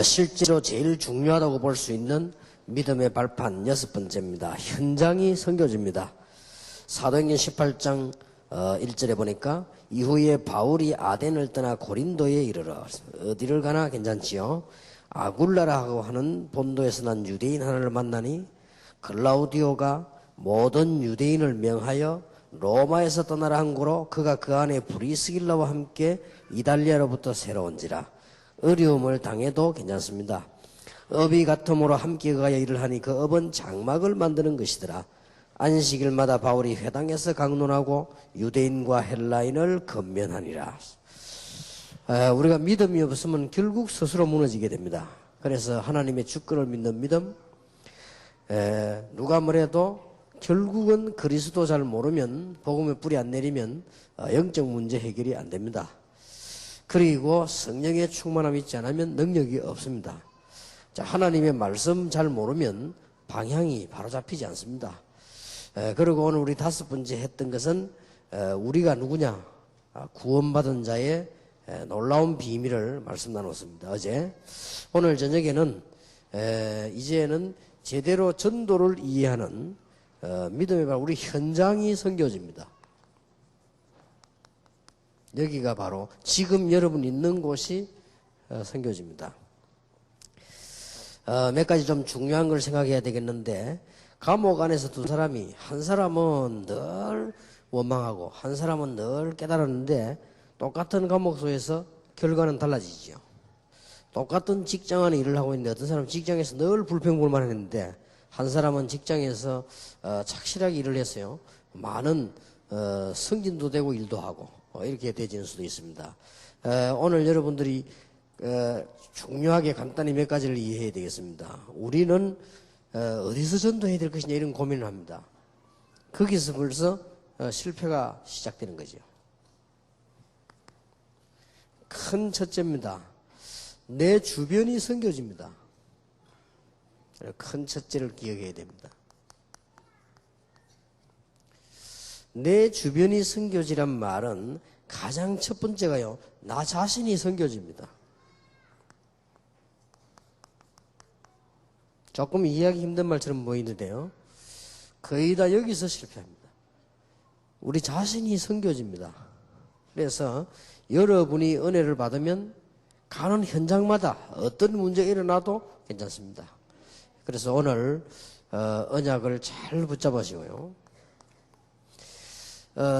실제로 제일 중요하다고 볼 수 있는 믿음의 발판 6번째입니다. 현장이 선교지입니다. 사도행전 18장 1절에 보니까 이후에 바울이 아덴을 떠나 고린도에 이르러 어디를 가나 괜찮지요. 아굴라라고 하는 본도에서 난 유대인 하나를 만나니 글라우디오가 모든 유대인을 명하여 로마에서 떠나라 한 고로 그가 그 안에 브리스길라와 함께 이달리아로부터 새로 온지라. 어려움을 당해도 괜찮습니다. 업이 같음으로 함께 가야 일을 하니 그 업은 장막을 만드는 것이더라. 안식일마다 바울이 회당에서 강론하고 유대인과 헬라인을 건면하니라. 우리가 믿음이 없으면 결국 스스로 무너지게 됩니다. 그래서 하나님의 주권을 믿는 믿음, 누가 뭐래도 결국은 그리스도 잘 모르면, 복음의 뿌리 안 내리면 영적 문제 해결이 안 됩니다. 그리고 성령의 충만함이 있지 않으면 능력이 없습니다. 자, 하나님의 말씀 잘 모르면 방향이 바로 잡히지 않습니다. 그리고 오늘 우리 5번째 했던 것은 우리가 누구냐, 구원받은 자의 놀라운 비밀을 말씀 나눴습니다. 어제. 오늘 저녁에는 이제는 제대로 전도를 이해하는 믿음의 발, 우리 현장이 선교지입니다. 여기가 바로 지금 여러분 있는 곳이 선교지입니다. 몇 가지 좀 중요한 걸 생각해야 되겠는데, 감옥 안에서 두 사람이, 한 사람은 늘 원망하고 한 사람은 늘 깨달았는데 똑같은 감옥소에서 결과는 달라지죠. 똑같은 직장 안에 일을 하고 있는데 어떤 사람은 직장에서 늘 불평불만 했는데 한 사람은 직장에서 착실하게 일을 했어요. 많은 승진도 되고 일도 하고 이렇게 되지는 수도 있습니다. 오늘 여러분들이 중요하게 간단히 몇 가지를 이해해야 되겠습니다. 우리는 어디서 전도해야 될 것이냐 이런 고민을 합니다. 거기서 벌써 실패가 시작되는 거죠. 큰 첫째입니다. 내 주변이 선교지입니다. 큰 첫째를 기억해야 됩니다. 내 주변이 선교지란 말은 가장 첫 번째가요, 나 자신이 선교지입니다. 조금 이해하기 힘든 말처럼 보이는데요, 거의 다 여기서 실패합니다. 우리 자신이 선교지입니다. 그래서 여러분이 은혜를 받으면 가는 현장마다 어떤 문제가 일어나도 괜찮습니다. 그래서 오늘 언약을 잘 붙잡으시고요,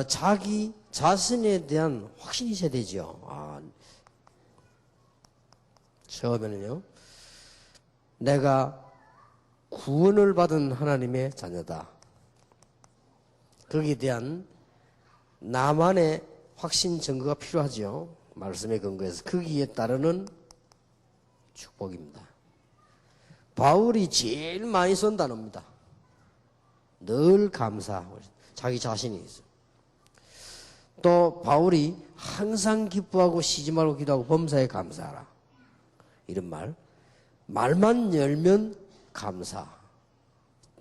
자기 자신에 대한 확신이 있어야 되죠. 처음에는요, 내가 구원을 받은 하나님의 자녀다. 거기에 대한 나만의 확신 증거가 필요하죠. 말씀에 근거해서 거기에 따르는 축복입니다. 바울이 제일 많이 쓴 단어입니다. 늘 감사하고 자기 자신이 있어요. 또 바울이 항상 기뻐하고 쉬지 말고 기도하고 범사에 감사하라, 이런 말만 열면 감사.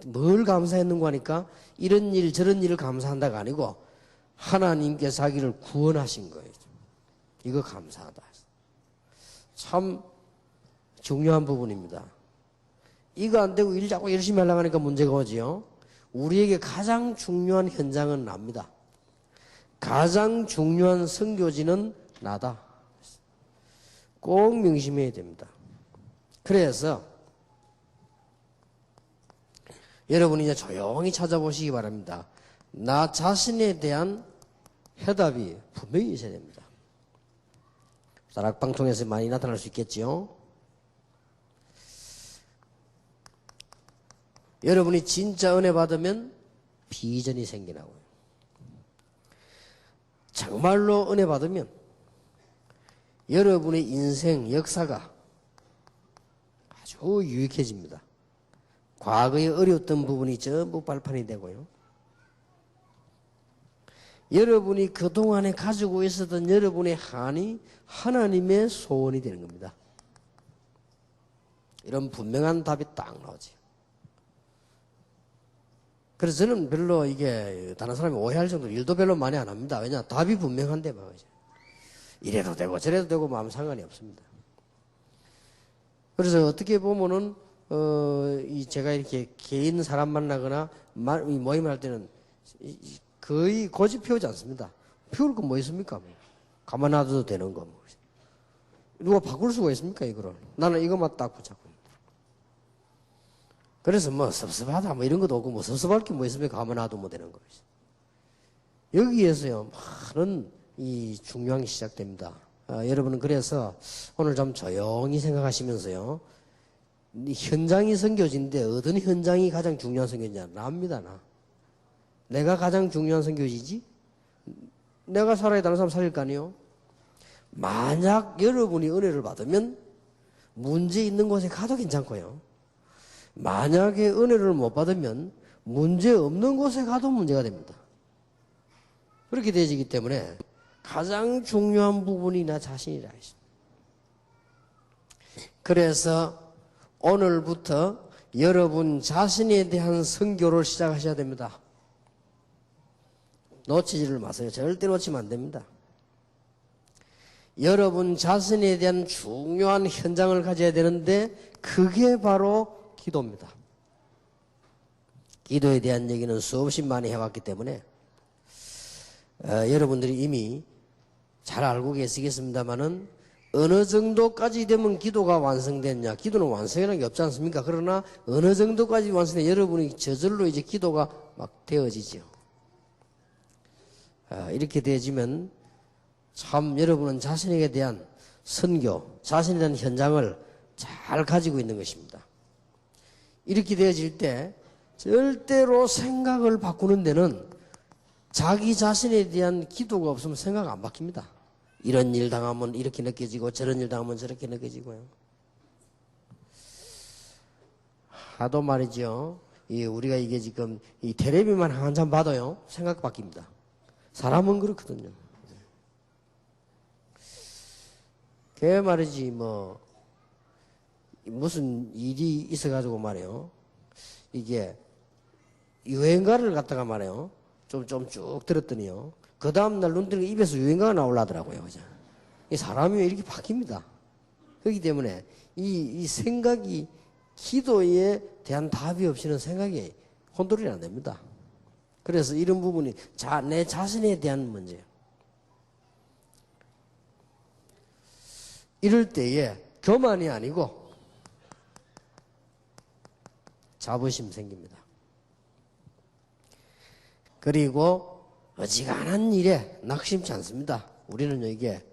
뭘 감사했는가 하니까 이런 일 저런 일을 감사한다가 아니고 하나님께서 자기를 구원하신 거예요. 이거 감사하다. 참 중요한 부분입니다. 이거 안 되고 일 자꾸 열심히 하려고 하니까 문제가 오지요. 우리에게 가장 중요한 현장은 납니다. 가장 중요한 선교지는 나다. 꼭 명심해야 됩니다. 그래서 여러분이 이제 조용히 찾아보시기 바랍니다. 나 자신에 대한 해답이 분명히 있어야 됩니다. 다락방통에서 많이 나타날 수 있겠지요. 여러분이 진짜 은혜 받으면 비전이 생기나고요. 정말로 은혜 받으면 여러분의 인생 역사가 아주 유익해집니다. 과거에 어려웠던 부분이 전부 발판이 되고요, 여러분이 그동안에 가지고 있었던 여러분의 한이 하나님의 소원이 되는 겁니다. 이런 분명한 답이 딱 나오지. 그래서 저는 별로 이게 다른 사람이 오해할 정도로 일도 별로 많이 안 합니다. 왜냐, 답이 분명한데 말이죠. 이래도 되고 저래도 되고 마음 상관이 없습니다. 그래서 어떻게 보면은, 제가 이렇게 개인 사람 만나거나, 이 모임을 할 때는 거의 고집 피우지 않습니다. 피울 거 뭐 있습니까? 뭐. 가만 놔둬도 되는 거. 뭐. 누가 바꿀 수가 있습니까, 이거를? 나는 이것만 딱 붙잡고. 그래서 뭐 섭섭하다 뭐 이런 것도 없고 뭐 섭섭할 게 뭐 있습니까? 가만 놔두면 되는 거죠. 여기에서요, 많은 이 중요한 게 시작됩니다. 여러분은 그래서 오늘 좀 조용히 생각하시면서요, 이 현장이 선교지인데 어떤 현장이 가장 중요한 선교지냐? 나입니다, 나. 내가 가장 중요한 선교지지? 내가 살아야 다른 사람 살릴 거 아니에요? 만약 여러분이 은혜를 받으면 문제 있는 곳에 가도 괜찮고요. 만약에 은혜를 못 받으면 문제 없는 곳에 가도 문제가 됩니다. 그렇게 되어지기 때문에 가장 중요한 부분이 나 자신이라 했습니다. 그래서 오늘부터 여러분 자신에 대한 선교를 시작하셔야 됩니다. 놓치지를 마세요. 절대 놓치면 안 됩니다. 여러분 자신에 대한 중요한 현장을 가져야 되는데 그게 바로 기도입니다. 기도에 대한 얘기는 수없이 많이 해왔기 때문에 여러분들이 이미 잘 알고 계시겠습니다만은 어느 정도까지 되면 기도가 완성됐냐? 기도는 완성이라는 게 없지 않습니까? 그러나 어느 정도까지 완성돼 여러분이 저절로 이제 기도가 막 되어지죠. 이렇게 되어지면 참 여러분은 자신에게 대한 선교, 자신에 대한 현장을 잘 가지고 있는 것입니다. 이렇게 되어질 때 절대로 생각을 바꾸는 데는 자기 자신에 대한 기도가 없으면 생각 안 바뀝니다. 이런 일 당하면 이렇게 느껴지고 저런 일 당하면 저렇게 느껴지고요. 하도 말이죠. 우리가 이게 지금 이 텔레비만 한참 봐도요. 생각 바뀝니다. 사람은 그렇거든요. 걔 말이지 뭐 무슨 일이 있어가지고 말이에요. 이게 유행가를 갖다가 말이에요. 좀 쭉 들었더니요. 그 다음날 눈 뜨는 입에서 유행가가 나오려더라고요. 그죠? 이 사람이 이렇게 바뀝니다. 그렇기 때문에 이 생각이 기도에 대한 답이 없이는 생각이 혼돈이 안 됩니다. 그래서 이런 부분이 내 자신에 대한 문제예요. 이럴 때에 교만이 아니고 자부심 생깁니다. 그리고 어지간한 일에 낙심치 않습니다. 우리는 여기에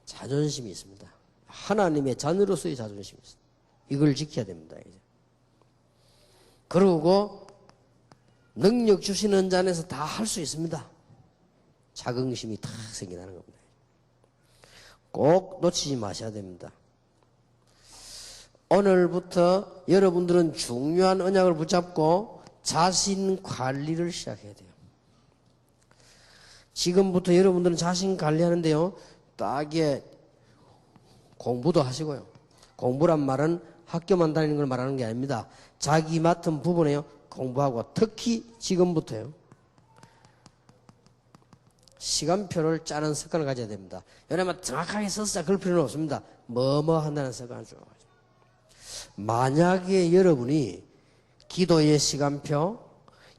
자존심이 있습니다. 하나님의 자녀로서의 자존심이 있습니다. 이걸 지켜야 됩니다. 이제. 그리고 능력 주시는 자 안에서 다 할 수 있습니다. 자긍심이 탁 생기는 겁니다. 꼭 놓치지 마셔야 됩니다. 오늘부터 여러분들은 중요한 언약을 붙잡고 자신 관리를 시작해야 돼요. 지금부터 여러분들은 자신 관리하는데요. 딱에 공부도 하시고요. 공부란 말은 학교만 다니는 걸 말하는 게 아닙니다. 자기 맡은 부분에요. 공부하고 특히 지금부터요. 시간표를 짜는 습관을 가져야 됩니다. 왜냐하면 정확하게 써서 그럴 필요는 없습니다. 뭐뭐 한다는 습관을 좀 가져요. 만약에 여러분이 기도의 시간표,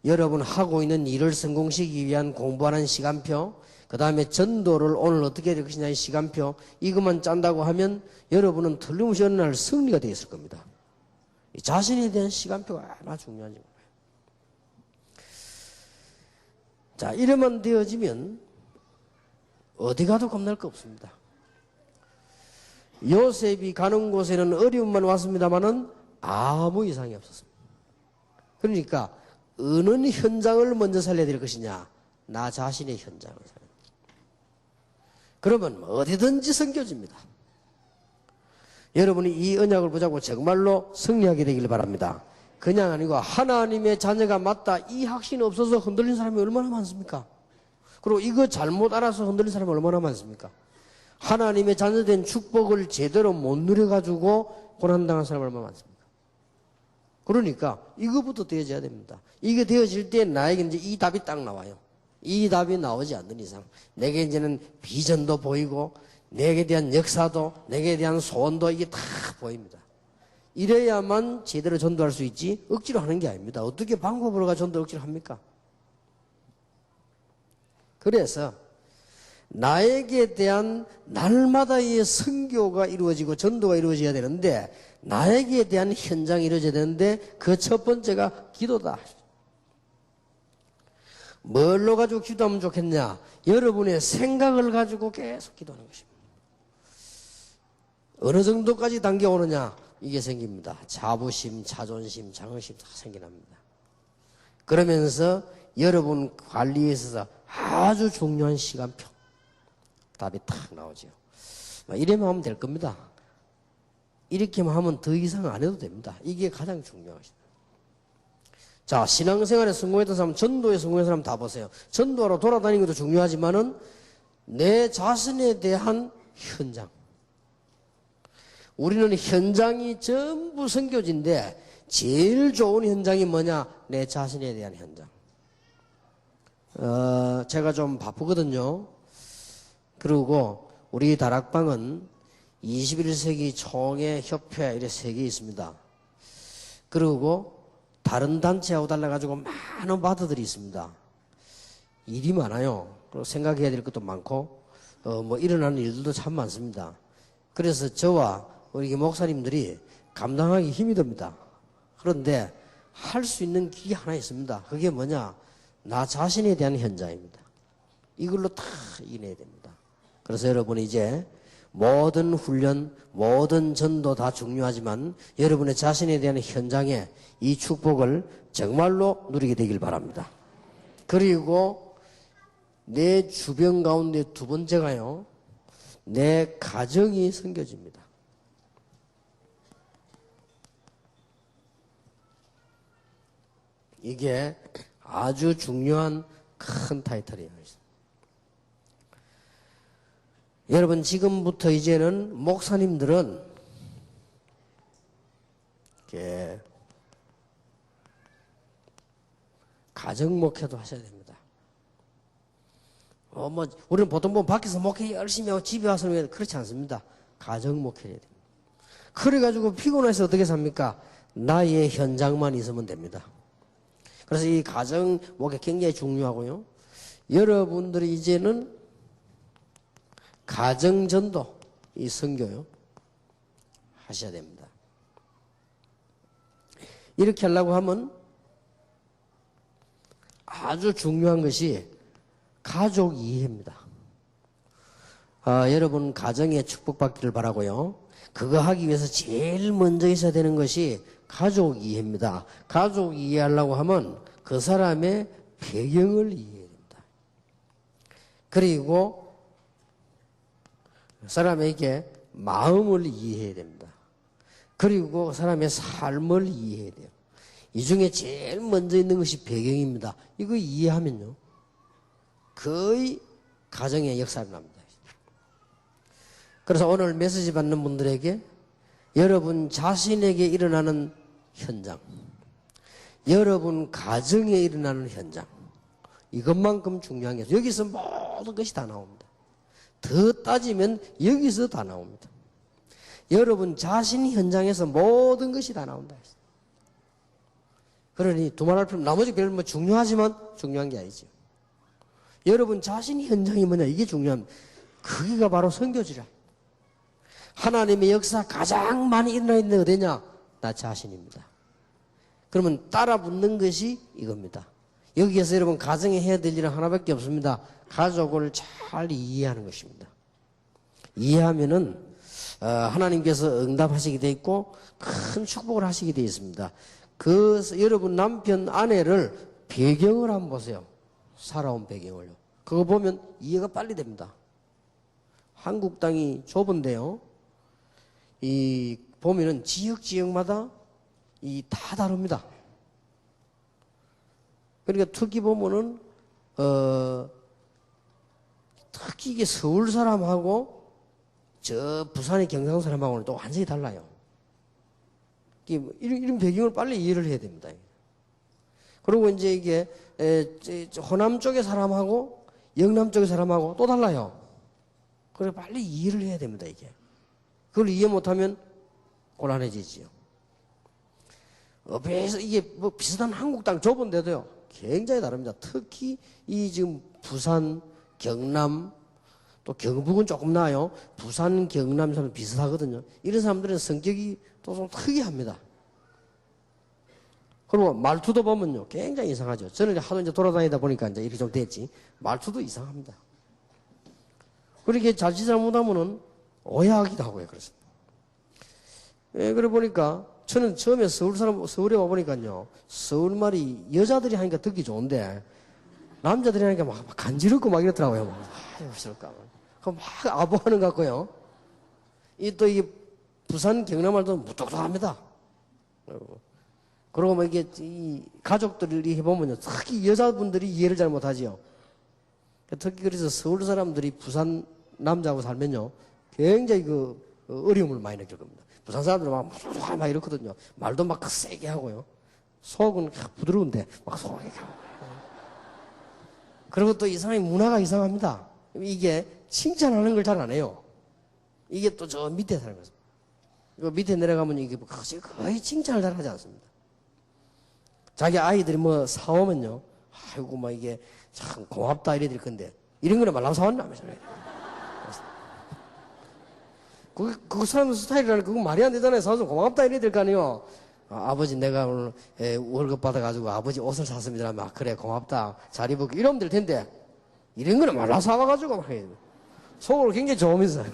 여러분 하고 있는 일을 성공시키기 위한 공부하는 시간표, 그 다음에 전도를 오늘 어떻게 될 것이냐의 시간표, 이것만 짠다고 하면 여러분은 틀림없이 어느 날 승리가 되어 있을 겁니다. 자신에 대한 시간표가 얼마나 중요한지 몰라요. 자, 이러면 되어지면 어디 가도 겁날 거 없습니다. 요셉이 가는 곳에는 어려움만 왔습니다마는 아무 이상이 없었습니다. 그러니까 어느 현장을 먼저 살려야 될 것이냐? 나 자신의 현장을 살려야 됩니다. 그러면 어디든지 선교집니다. 여러분이 이 언약을 붙잡고 정말로 승리하게 되길 바랍니다. 그냥 아니고 하나님의 자녀가 맞다 이 확신이 없어서 흔들린 사람이 얼마나 많습니까? 그리고 이거 잘못 알아서 흔들린 사람이 얼마나 많습니까? 하나님의 자녀된 축복을 제대로 못 누려가지고 고난당한 사람이 얼마나 많습니까? 그러니까 이거부터 되어져야 됩니다. 이게 되어질 때 나에게 이제 이 답이 딱 나와요. 이 답이 나오지 않는 이상 내게 이제는 비전도 보이고 내게 대한 역사도 내게 대한 소원도 이게 다 보입니다. 이래야만 제대로 전도할 수 있지 억지로 하는 게 아닙니다. 어떻게 방법으로 전도 억지로 합니까? 그래서 나에게 대한 날마다의 선교가 이루어지고 전도가 이루어져야 되는데 나에게 대한 현장이 이루어져야 되는데 그 첫 번째가 기도다. 뭘로 가지고 기도하면 좋겠냐? 여러분의 생각을 가지고 계속 기도하는 것입니다. 어느 정도까지 당겨오느냐? 이게 생깁니다. 자부심, 자존심, 자긍심 다 생겨납니다. 그러면서 여러분 관리에 있어서 아주 중요한 시간표 답이 탁 나오죠. 이래만 하면 될 겁니다. 이렇게만 하면 더 이상 안 해도 됩니다. 이게 가장 중요한 것입니다. 자, 신앙생활에 성공했던 사람, 전도에 성공한 사람 다 보세요. 전도하러 돌아다니는 것도 중요하지만은 내 자신에 대한 현장. 우리는 현장이 전부 선교지인데 제일 좋은 현장이 뭐냐? 내 자신에 대한 현장. 제가 좀 바쁘거든요. 그리고 우리 다락방은 21세기 총회 협회 이렇게 3개 있습니다. 그리고 다른 단체하고 달라가지고 많은 바드들이 있습니다. 일이 많아요. 그리고 생각해야 될 것도 많고, 일어나는 일들도 참 많습니다. 그래서 저와 우리 목사님들이 감당하기 힘이 듭니다. 그런데 할 수 있는 길이 하나 있습니다. 그게 뭐냐? 나 자신에 대한 현장입니다. 이걸로 다 이겨내야 됩니다. 그래서 여러분이 이제 모든 훈련, 모든 전도 다 중요하지만 여러분의 자신에 대한 현장에 이 축복을 정말로 누리게 되길 바랍니다. 그리고 내 주변 가운데 두 번째가요, 내 가정이 섬겨집니다. 이게 아주 중요한 큰 타이틀이에요. 여러분, 지금부터 이제는 목사님들은 이렇게 가정 목회도 하셔야 됩니다. 우리는 보통 보면 밖에서 목회 열심히 하고 집에 와서 그렇지 않습니다. 가정 목회를 해야 됩니다. 그래가지고 피곤해서 어떻게 삽니까? 나의 현장만 있으면 됩니다. 그래서 이 가정 목회 굉장히 중요하고요. 여러분들이 이제는 가정전도, 이 선교요, 하셔야 됩니다. 이렇게 하려고 하면 아주 중요한 것이 가족 이해입니다. 여러분 가정에 축복받기를 바라고요. 그거 하기 위해서 제일 먼저 있어야 되는 것이 가족 이해입니다. 가족 이해하려고 하면 그 사람의 배경을 이해해야 됩니다. 그리고 사람에게 마음을 이해해야 됩니다. 그리고 사람의 삶을 이해해야 돼요. 이 중에 제일 먼저 있는 것이 배경입니다. 이거 이해하면요, 거의 가정의 역사를 납니다. 그래서 오늘 메시지 받는 분들에게 여러분 자신에게 일어나는 현장, 여러분 가정에 일어나는 현장, 이것만큼 중요한 게 없어요. 여기서 모든 것이 다 나옵니다. 더 따지면 여기서 다 나옵니다. 여러분 자신 현장에서 모든 것이 다 나온다. 그러니 두말할 필요, 나머지 별로 중요하지만 중요한 게 아니죠. 여러분 자신 현장이 뭐냐, 이게 중요합니다. 그게가 바로 선교지라. 하나님의 역사 가장 많이 일어나 있는 어디냐? 나 자신입니다. 그러면 따라 붙는 것이 이겁니다. 여기에서 여러분 가정에 해야 될 일은 하나밖에 없습니다. 가족을 잘 이해하는 것입니다. 이해하면은 하나님께서 응답하시게 돼 있고 큰 축복을 하시게 돼 있습니다. 여러분 남편 아내를 배경을 한번 보세요. 살아온 배경을요. 그거 보면 이해가 빨리 됩니다. 한국 땅이 좁은데요, 이 보면은 지역마다 다 다릅니다. 그러니까 특히 보면은 특히 이게 서울 사람하고 저 부산의 경상 사람하고는 또 완전히 달라요. 이런 배경을 빨리 이해를 해야 됩니다. 그리고 이제 이게 호남 쪽의 사람하고 영남 쪽의 사람하고 또 달라요. 그래 빨리 이해를 해야 됩니다. 이게 그걸 이해 못하면 곤란해지지요. 비해서 이게 뭐 비슷한 한국 땅 좁은 데도요, 굉장히 다릅니다. 특히 이 지금 부산, 경남, 또 경북은 조금 나아요. 부산, 경남 사람 비슷하거든요. 이런 사람들은 성격이 또 좀 특이합니다. 그리고 말투도 보면요, 굉장히 이상하죠. 저는 하도 이제 돌아다니다 보니까 이제 이렇게 좀 됐지. 말투도 이상합니다. 그렇게 자칫 잘못하면은 오해하기도 하고요. 그래서. 예, 그래 보니까 저는 처음에 서울에 와보니까요, 서울말이 여자들이 하니까 듣기 좋은데, 남자들이 하니까 막 간지럽고 막 이렇더라고요. 막, 무섭까. 그럼 막 아부하는 것 같고요. 또 이게 부산 경남말도 무뚝뚝합니다. 그리고 뭐 이게 이 가족들이 해보면요, 특히 여자분들이 이해를 잘 못하지요. 특히 그래서 서울 사람들이 부산 남자하고 살면요, 굉장히 어려움을 많이 느낄 겁니다. 부산 사람들은 막 이렇거든요. 말도 막 세게 하고요. 속은 부드러운데 막 소하게 하고. 그리고 또 이 사람이 문화가 이상합니다. 이게 칭찬하는 걸 잘 안 해요. 이게 또 저 밑에 사는 거죠. 그 밑에 내려가면 이게 거의 칭찬을 잘 하지 않습니다. 자기 아이들이 뭐 사오면요, 아이고 막 이게 참 고맙다 이래 될 건데, 이런 거는 말라고 사왔나면서. 그 사람 스타일이라는 그거 말이 안 되잖아요. 사서 고맙다 이래 될 거 아니에요. 아버지 내가 오늘 월급 받아가지고 아버지 옷을 샀습니다. 막 그래 고맙다 잘 입을게 이러면 될 텐데, 이런 거는 말라고 사와가지고 막 해요. 속으로 굉장히 좋으면서.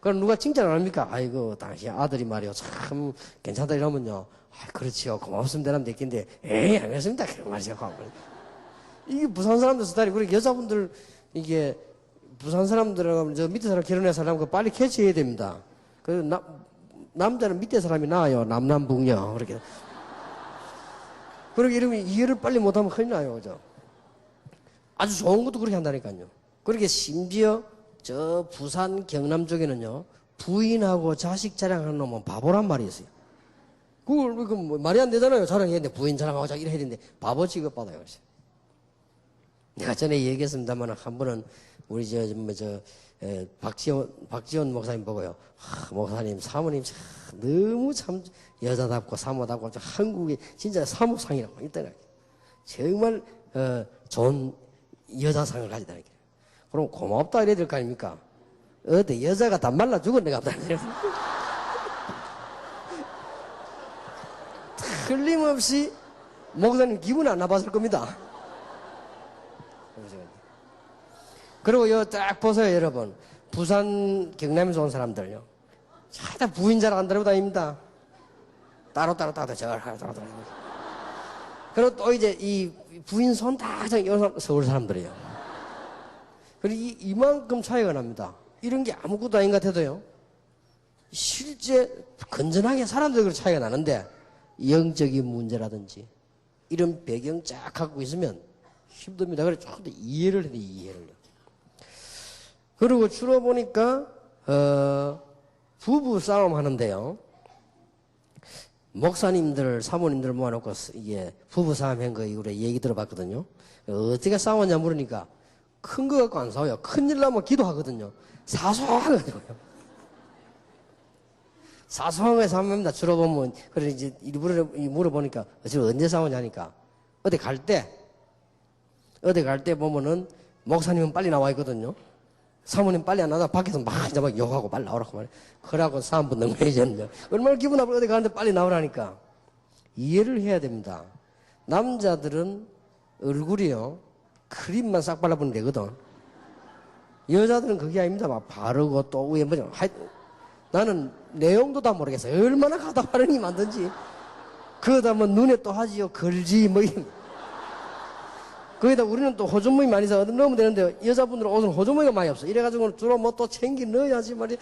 그럼 누가 칭찬 안 합니까? 아이고 당신 아들이 말이요 참 괜찮다 이러면요, 그렇지요 고맙습니다 하면 됐겠는데, 에이 알겠습니다 그런 말이죠. 이게 부산 사람들 스타일이. 그리고 여자분들 이게 부산 사람들하고 저 밑에 사람 결혼해서 살려면 빨리 캐치해야 됩니다. 그래서 남자는 밑에 사람이 나아요. 남남북녀 그렇게. 그렇게 이러면 이해를 빨리 못하면 큰일 나요. 그죠? 아주 좋은 것도 그렇게 한다니까요. 그렇게 심지어 저 부산 경남 쪽에는요, 부인하고 자식 자랑하는 놈은 바보란 말이 있어요. 그걸 뭐 말이 안 되잖아요. 자랑해야 되는데 부인 자랑하고 자기 이래야 되는데 바보 취급받아요. 그래서. 내가 전에 얘기했습니다만 한 번은 우리 박지원 목사님 보고요, 목사님 사모님 참 너무 참 여자답고 사모답고 한국의 진짜 사모상이라고 있더라고요. 정말 좋은 여자상을 가지다니까. 그럼 고맙다 이래야 될 거 아닙니까? 어때 여자가 다 말라 죽었네 갑자기. 틀림없이 목사님 기분 안 나빴을 겁니다. 그리고 딱 보세요 여러분, 부산 경남에서 온 사람들요, 다 부인 잘 안 데리고 다닙니다. 따로 절 그리고 또 이제 이 부인 손 다 서울 사람들이에요. 그리고 이만큼 차이가 납니다. 이런 게 아무것도 아닌 것 같아도요, 실제 건전하게 사람들과 차이가 나는데, 영적인 문제라든지 이런 배경 쫙 갖고 있으면 힘듭니다. 그래서 조금 더 이해를 해야 돼요. 이해를. 그리고 주로 보니까 부부 싸움 하는데요, 목사님들 사모님들 모아놓고 이게 부부 싸움 한 거 이후로 얘기 들어봤거든요. 어떻게 싸웠냐 물으니까 큰 거 갖고 안 싸워요. 큰일 나면 기도하거든요. 사소한 거요. 사소한 거에 싸웁니다. 주로 보면. 그래 이제 일부러 물어보니까 지금 언제 싸우냐니까, 어디 갈 때 보면은 목사님은 빨리 나와 있거든요. 사모님 빨리 안 나와 밖에서 막 이제 막 욕하고 빨리 나오라고 말해. 그러고 싸움 붙는 거예요. 저는 얼마나 기분 나쁘고 어디 가는데 빨리 나오라니까. 이해를 해야 됩니다. 남자들은 얼굴이요 크림만 싹 발라보면 되거든. 여자들은 그게 아닙니다. 막 바르고 또 위에 뭐죠. 나는 내용도 다 모르겠어요. 얼마나 가다 바르니 만든지. 그러다 뭐 눈에 또 하지요. 걸지 뭐 이런. 거기다 우리는 또 호주머니 많이 사 넣으면 되는데, 여자분들은 옷은 호주머니가 많이 없어. 이래가지고 주로 뭐 또 챙기 넣어야지 말이야.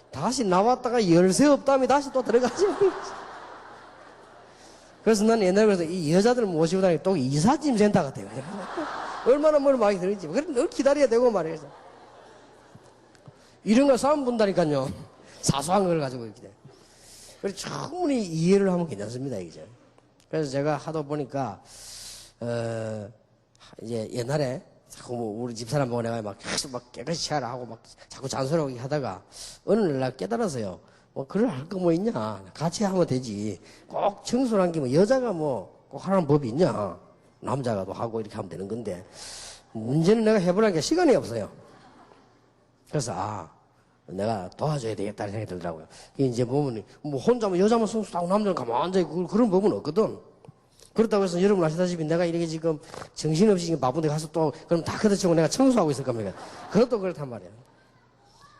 다시 나왔다가 열쇠 없다면 다시 또 들어가지. 그래서 난 옛날에 그래서 이 여자들 모시고 다니고 또 이삿짐 센터 같아요. 얼마나 뭘 많이 들었지. 그래서 늘 기다려야 되고 말이야. 이런 거 싸움 본다니까요. 사소한 걸 가지고 이렇게. 그래서 충분히 이해를 하면 괜찮습니다, 이제. 그래서 제가 하다 보니까, 이제 옛날에 자꾸 뭐 우리 집사람 보고 내가 막 깨끗이 치아라 하고 막 자꾸 잔소리하고 하다가 어느 날 나 깨달았어요. 뭐 그럴 할 거 뭐 있냐? 같이 하면 되지. 꼭 청소란 게 뭐 여자가 뭐 꼭 하라는 법이 있냐? 남자가도 하고 이렇게 하면 되는 건데 문제는 내가 해보라는 게 시간이 없어요. 그래서 내가 도와줘야 되겠다는 생각이 들더라고요. 이제 보면 뭐 혼자면 여자만 성수하고 남자는 가만히 앉아있고 그런 법은 없거든. 그렇다고 해서 여러분 아시다시피 내가 이렇게 지금 정신없이 지금 바쁜데 가서 또 그럼 다 걷어치고 내가 청소하고 있을 겁니까? 그것도 그렇단 말이야.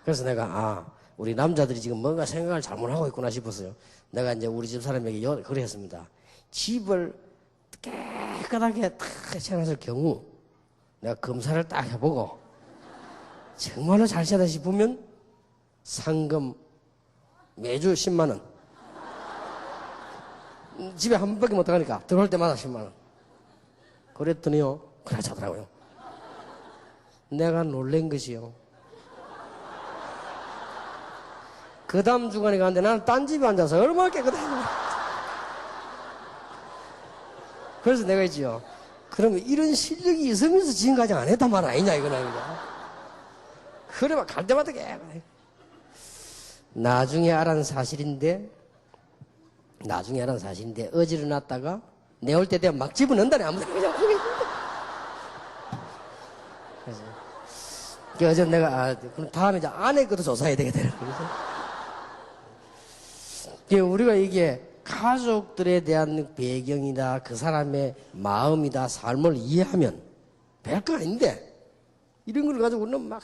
그래서 내가 우리 남자들이 지금 뭔가 생각을 잘못하고 있구나 싶었어요. 내가 이제 우리 집 사람에게 그래 했습니다. 집을 깨끗하게 딱 해놨을 경우 내가 검사를 딱 해보고 정말로 잘 세다 싶으면 상금 매주 10만 원. 집에 한 번밖에 못 들어가니까 들어올 때마다 10만 원. 그랬더니요, 그래 자더라고요. 내가 놀란 것이요. 그 다음 주간에 갔는데 나는 딴 집에 앉아서 얼마나 깨끗하냐. 그래서 내가 있지요. 그러면 이런 실력이 있으면서 지금까지 안 했단 말 아니냐 이거는. 그래 막 갈 때마다 깨끗해. 나중에 알았는 사실인데 어지러 놨다가 내 올 때 되면 막 집어넣는다네 아무도. 그래서 내가 그럼 다음에 이제 아내 것도 조사해야 되겠다. 우리가 이게 가족들에 대한 배경이다, 그 사람의 마음이다, 삶을 이해하면 별거 아닌데 이런 걸 가지고 우리는 막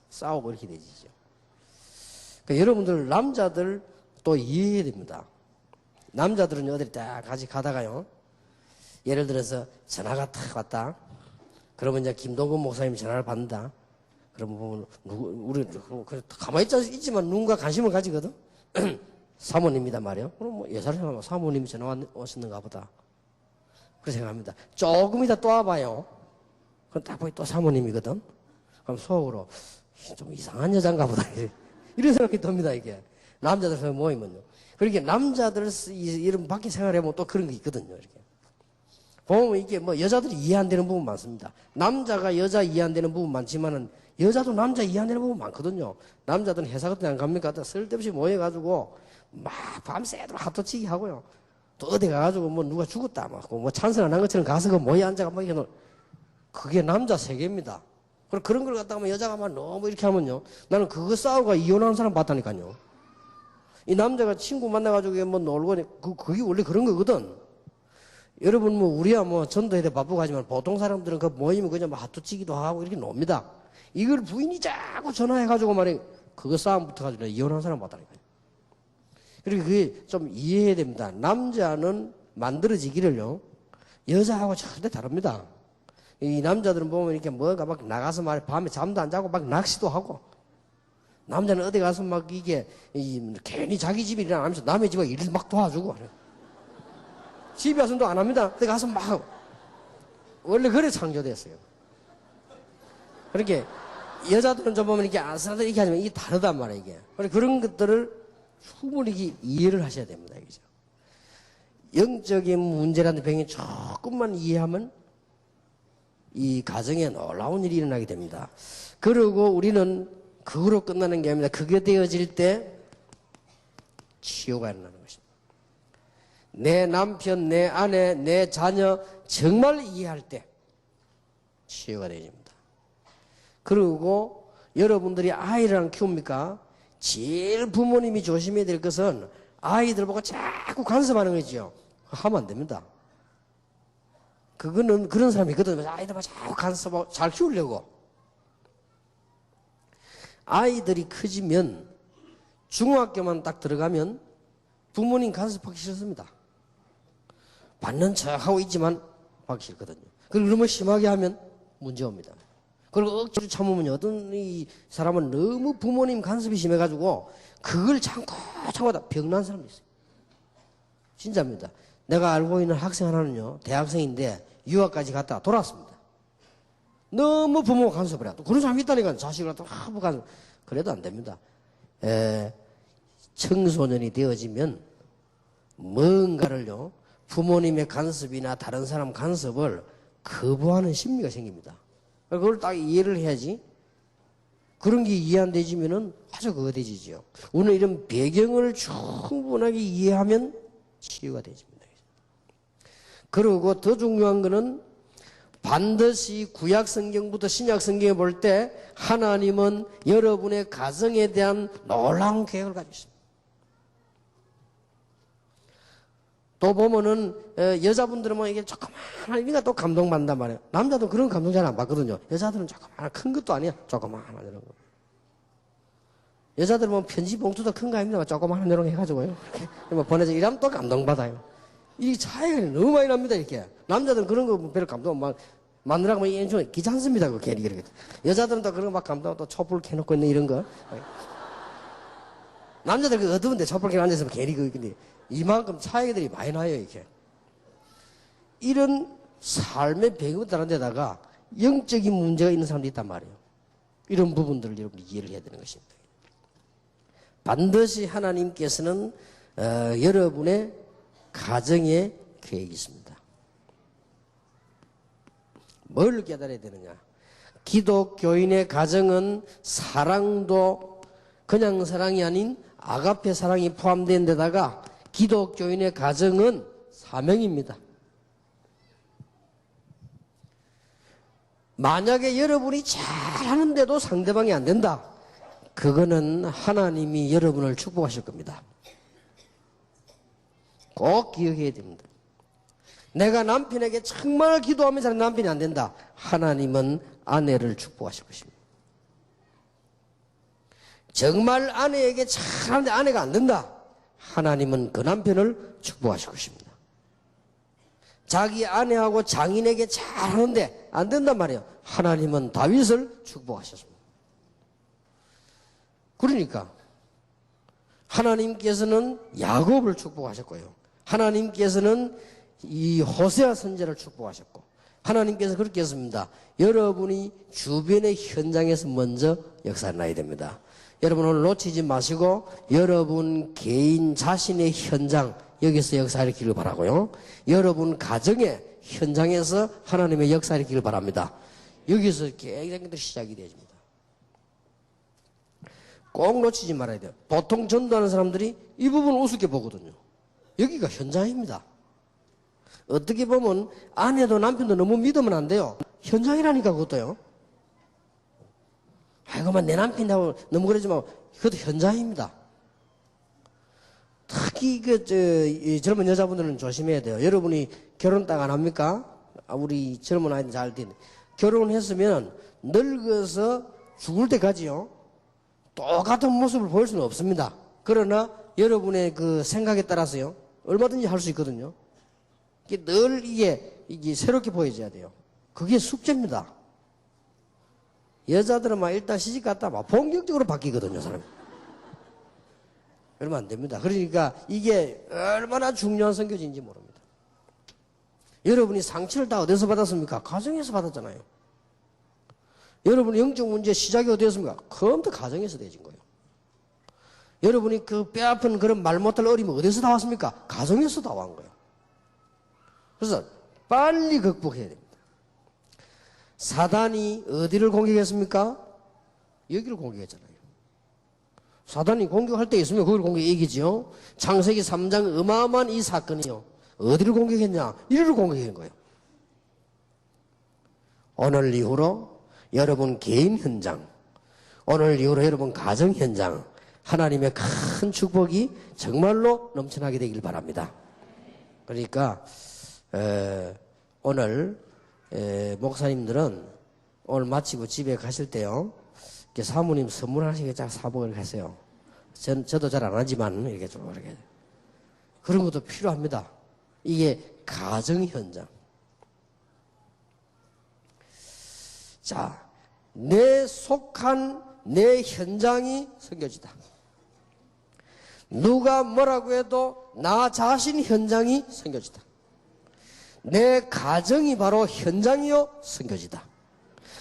싸우고 이렇게 되지죠. 그러니까 여러분들 남자들 또 이해해야 됩니다. 남자들은 어디 딱 같이 가다가요. 예를 들어서 전화가 탁 왔다. 그러면 이제 김동근 목사님이 전화를 받는다. 그러면 보면 우리 가만히 있지만 누군가 관심을 가지거든. 사모님이다 말이요. 그럼 뭐 예사를 사모님이 전화 오셨는가 보다. 그렇게 생각합니다. 조금 이따 또 와봐요. 그럼 딱 보니 또 사모님이거든. 그럼 속으로 좀 이상한 여잔가 보다. 이런 생각이 듭니다, 이게. 남자들 모이면요. 그렇게 남자들 이런 밖에 생활해보면 또 그런 게 있거든요, 이렇게. 보면 이게 뭐 여자들이 이해 안 되는 부분 많습니다. 남자가 여자 이해 안 되는 부분 많지만은 여자도 남자 이해 안 되는 부분 많거든요. 남자들은 회사 같은 데 안 갑니까? 쓸데없이 모여가지고 막 밤새도록 핫도치기 하고요. 또 어디 가가지고 뭐 누가 죽었다 뭐 찬성 안 한 것처럼 가서 그 모여 앉아가 뭐 이렇게 그게 남자 세계입니다. 그리고 그런 걸 갖다가 여자가 막 너무 이렇게 하면요. 나는 그거 싸우고 이혼하는 사람 봤다니까요. 이 남자가 친구 만나가지고 뭐 놀고 그게 원래 그런 거거든. 여러분 뭐 우리야 뭐 전도해야 돼 바쁘고 하지만 보통 사람들은 그 모이면 그냥 뭐 핫도치기도 하고 이렇게 놉니다. 이걸 부인이 자꾸 전화해가지고 말이야 그거 싸움 붙어가지고 이혼하는 사람 봤다니까요. 그리고 그게 좀 이해해야 됩니다. 남자는 만들어지기를요. 여자하고 절대 다릅니다. 이 남자들은 보면 이렇게 뭐가 막 나가서 말이야 밤에 잠도 안 자고 막 낚시도 하고 남자는 어디 가서 막 이게 괜히 자기 집이 일 안 하면서 남의 집에 일을 막 도와주고 집에 와서도 안 합니다. 어디 가서 막 원래 그래 창조됐어요. 그렇게 여자들은 좀 보면 이렇게 아슬아슬 이렇게 하지만 이게 다르단 말이에요. 이게 그런 것들을 충분히 이해를 하셔야 됩니다. 그죠? 영적인 문제라는 병이 조금만 이해하면 이 가정에 놀라운 일이 일어나게 됩니다. 그리고 우리는 그거로 끝나는 게 아닙니다. 그게 되어질 때 치유가 일어나는 것입니다. 내 남편, 내 아내, 내 자녀 정말 이해할 때 치유가 되어집니다. 그리고 여러분들이 아이를 키웁니까? 제일 부모님이 조심해야 될 것은 아이들 보고 자꾸 간섭하는 거죠. 하면 안 됩니다. 그거는 그런 사람이 있거든요. 아이들 보고 자꾸 간섭하고 잘 키우려고. 아이들이 커지면 중학교만 딱 들어가면 부모님 간섭하기 싫습니다. 받는 척하고 있지만 하기 싫거든요. 그리고 너무 심하게 하면 문제 옵니다. 그리고 억지로 참으면 어떤 이 사람은 너무 부모님 간섭이 심해가지고 그걸 참고 하다 병난 사람도 있어요. 진짜입니다. 내가 알고 있는 학생 하나는요, 대학생인데 유학까지 갔다가 돌아왔습니다. 너무 부모가 간섭을 해요. 또 그런 사람이 있다니까 자식을 갖다 하부 간섭. 그래도 안 됩니다. 청소년이 되어지면 뭔가를요, 부모님의 간섭이나 다른 사람 간섭을 거부하는 심리가 생깁니다. 그걸 딱 이해를 해야지 그런 게 이해 안 되지면은 아주 그거 되지죠. 오늘 이런 배경을 충분하게 이해하면 치유가 되집니다. 그리고 더 중요한 거는 반드시 구약 성경부터 신약 성경에 볼 때 하나님은 여러분의 가정에 대한 놀라운 계획을 가지고 있습니다. 또 보면은 여자분들은 뭐 이게 조그마한 이니까 또 감동받는단 말이에요. 남자도 그런 감동 잘 안 받거든요. 여자들은 조그마한 큰 것도 아니야. 조그마한 이런 거. 여자들은 뭐 편지 봉투도 큰 거 아닙니다. 조그마한 내용 해가지고요. 이렇게 뭐 보내줘 이러면 또 감동받아요. 이 차이가 너무 많이 납니다. 이렇게 남자들은 그런 거 별로 감동 막 마누라가 뭐 인중 귀찮습니다. 그 괜히 그렇게. 여자들은 또 그런 거 막 감동 또 촛불 켜놓고 있는 이런 거. 남자들 그 어두운데 촛불 켜놓고 앉아서 괜히 근데 이만큼 차이들이 많이 나요, 이렇게. 이런 삶의 배경을 다른 데다가 영적인 문제가 있는 사람도 있단 말이에요. 이런 부분들을 여러분이 이해를 해야 되는 것입니다. 반드시 하나님께서는 여러분의 가정에 계획이 있습니다. 뭘 깨달아야 되느냐? 기독교인의 가정은 사랑도 그냥 사랑이 아닌 아가페 사랑이 포함된 데다가 기독교인의 가정은 사명입니다. 만약에 여러분이 잘하는데도 상대방이 안 된다. 그거는 하나님이 여러분을 축복하실 겁니다. 꼭 기억해야 됩니다. 내가 남편에게 정말 기도하면서 남편이 안 된다. 하나님은 아내를 축복하실 것입니다. 정말 아내에게 잘하는데 아내가 안 된다. 하나님은 그 남편을 축복하실 것입니다. 자기 아내하고 장인에게 잘하는데 안 된단 말이에요. 하나님은 다윗을 축복하셨습니다. 그러니까 하나님께서는 야곱을 축복하셨고요. 하나님께서는 이 호세아 선지자를 축복하셨고 하나님께서 그렇게 했습니다. 여러분이 주변의 현장에서 먼저 역사를 나야 됩니다. 여러분 오늘 놓치지 마시고 여러분 개인 자신의 현장 여기서 역사일으키길 바라고요. 여러분 가정의 현장에서 하나님의 역사일으키길 바랍니다. 여기서 굉장히 시작이 되어집니다. 꼭 놓치지 말아야 돼요. 보통 전도하는 사람들이 이 부분을 우습게 보거든요. 여기가 현장입니다. 어떻게 보면 아내도 남편도 너무 믿으면 안 돼요. 현장이라니까 그것도요. 아이고만 내 남편이라고 너무 그러지 말고 그것도 현장입니다. 특히 젊은 여자분들은 조심해야 돼요. 여러분이 결혼 딱 안 합니까? 우리 젊은 아이들 잘 듣는 결혼했으면 늙어서 죽을 때까지요. 똑같은 모습을 보일 수는 없습니다. 그러나 여러분의 그 생각에 따라서요. 얼마든지 할 수 있거든요. 늘 이게 새롭게 보여져야 돼요. 그게 숙제입니다. 여자들은 막 일단 시집 갔다 막 본격적으로 바뀌거든요, 사람이. 그러면 안 됩니다. 그러니까 이게 얼마나 중요한 선교지인지 모릅니다. 여러분이 상처를 다 어디서 받았습니까? 가정에서 받았잖아요. 여러분의 영적 문제 시작이 어디였습니까? 그럼부터 가정에서 되진 거예요. 여러분이 그 뼈아픈 그런 말 못할 어림은 어디서 다 왔습니까? 가정에서 다 온 거예요. 그래서 빨리 극복해야 됩니다. 사단이 어디를 공격했습니까? 여기를 공격했잖아요. 사단이 공격할 때 있으면 그걸 공격이기죠. 창세기 3장 어마어마한 이 사건이요. 어디를 공격했냐? 이를 공격한 거예요. 오늘 이후로 여러분 개인 현장, 오늘 이후로 여러분 가정 현장, 하나님의 큰 축복이 정말로 넘쳐나게 되길 바랍니다. 그러니까 오늘 목사님들은 오늘 마치고 집에 가실 때요, 이렇게 사모님 선물하시게 잘 사복을 하세요. 저도 잘 안 하지만 이렇게 좀 이렇게 그런 것도 필요합니다. 이게 가정 현장. 자, 내 속한 내 현장이 섬겨지다. 누가 뭐라고 해도 나 자신 현장이 섬겨지다. 내 가정이 바로 현장이요 섬겨지다.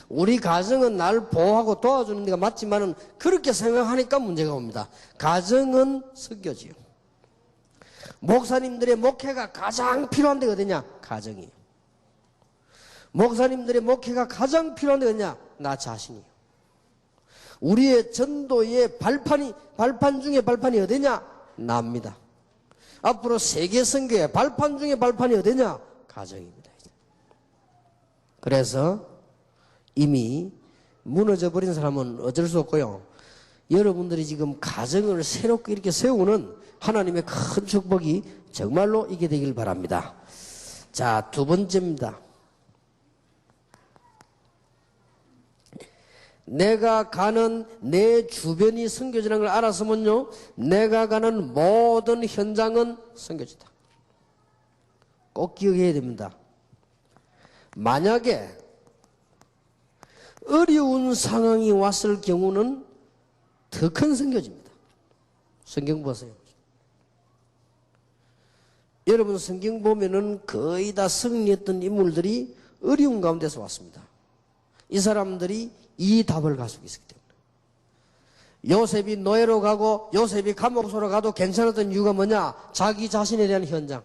우리 가정은 날 보호하고 도와주는 데가 맞지만은 그렇게 생각하니까 문제가 옵니다. 가정은 섬겨지요. 목사님들의 목회가 가장 필요한 데가 어디냐? 가정이에요. 목사님들의 목회가 가장 필요한 데가 어디냐? 나 자신이에요. 우리의 전도의 발판 중에 발판이 어디냐? 나입니다. 앞으로 세계 선교의 발판 중에 발판이 어디냐? 가정입니다. 그래서 이미 무너져 버린 사람은 어쩔 수 없고요. 여러분들이 지금 가정을 새롭게 이렇게 세우는 하나님의 큰 축복이 정말로 있게 되길 바랍니다. 자, 두 번째입니다. 내가 가는 내 주변이 선교지라는 걸 알았으면요, 내가 가는 모든 현장은 선교지다. 꼭 기억해야 됩니다. 만약에 어려운 상황이 왔을 경우는 더 큰 선교지입니다. 성경 보세요. 여러분 성경 보면은 거의 다 승리했던 인물들이 어려운 가운데서 왔습니다. 이 사람들이 이 답을 가지고 있었기 때문에. 요셉이 노예로 가고 요셉이 감옥소로 가도 괜찮았던 이유가 뭐냐? 자기 자신에 대한 현장.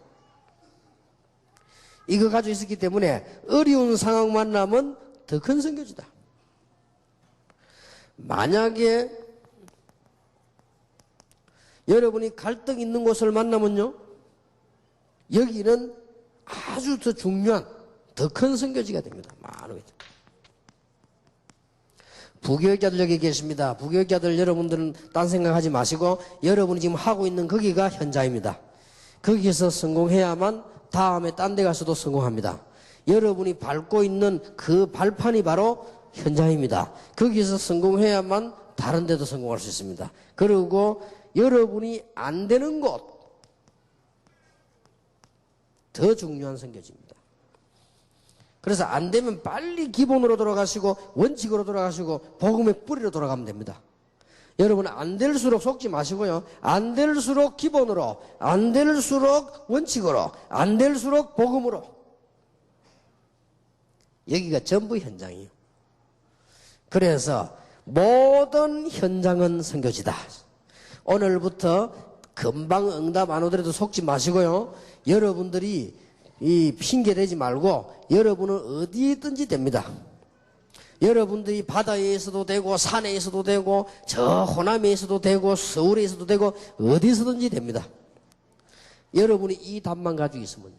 이거 가지고 있었기 때문에 어려운 상황 만나면 더 큰 선교지다. 만약에 여러분이 갈등 있는 곳을 만나면요, 여기는 아주 더 중요한 더 큰 선교지가 됩니다. 많은 거죠. 부교육자들 여기 계십니다. 부교육자들 여러분들은 딴 생각하지 마시고 여러분이 지금 하고 있는 거기가 현장입니다. 거기에서 성공해야만 다음에 딴 데 가서도 성공합니다. 여러분이 밟고 있는 그 발판이 바로 현장입니다. 거기에서 성공해야만 다른 데도 성공할 수 있습니다. 그리고 여러분이 안 되는 곳, 더 중요한 선교지입니다. 그래서 안 되면 빨리 기본으로 돌아가시고 원칙으로 돌아가시고 복음의 뿌리로 돌아가면 됩니다. 여러분 안 될수록 속지 마시고요. 안 될수록 기본으로, 안 될수록 원칙으로, 안 될수록 복음으로. 여기가 전부 현장이에요. 그래서 모든 현장은 선교지다. 오늘부터 금방 응답 안 오더라도 속지 마시고요. 여러분들이 이 핑계 대지 말고 여러분은 어디든지 됩니다. 여러분들이 바다에 있어도 되고 산에 있어도 되고 저 호남에 있어도 되고 서울에 있어도 되고 어디서든지 됩니다. 여러분이 이 답만 가지고 있으면요.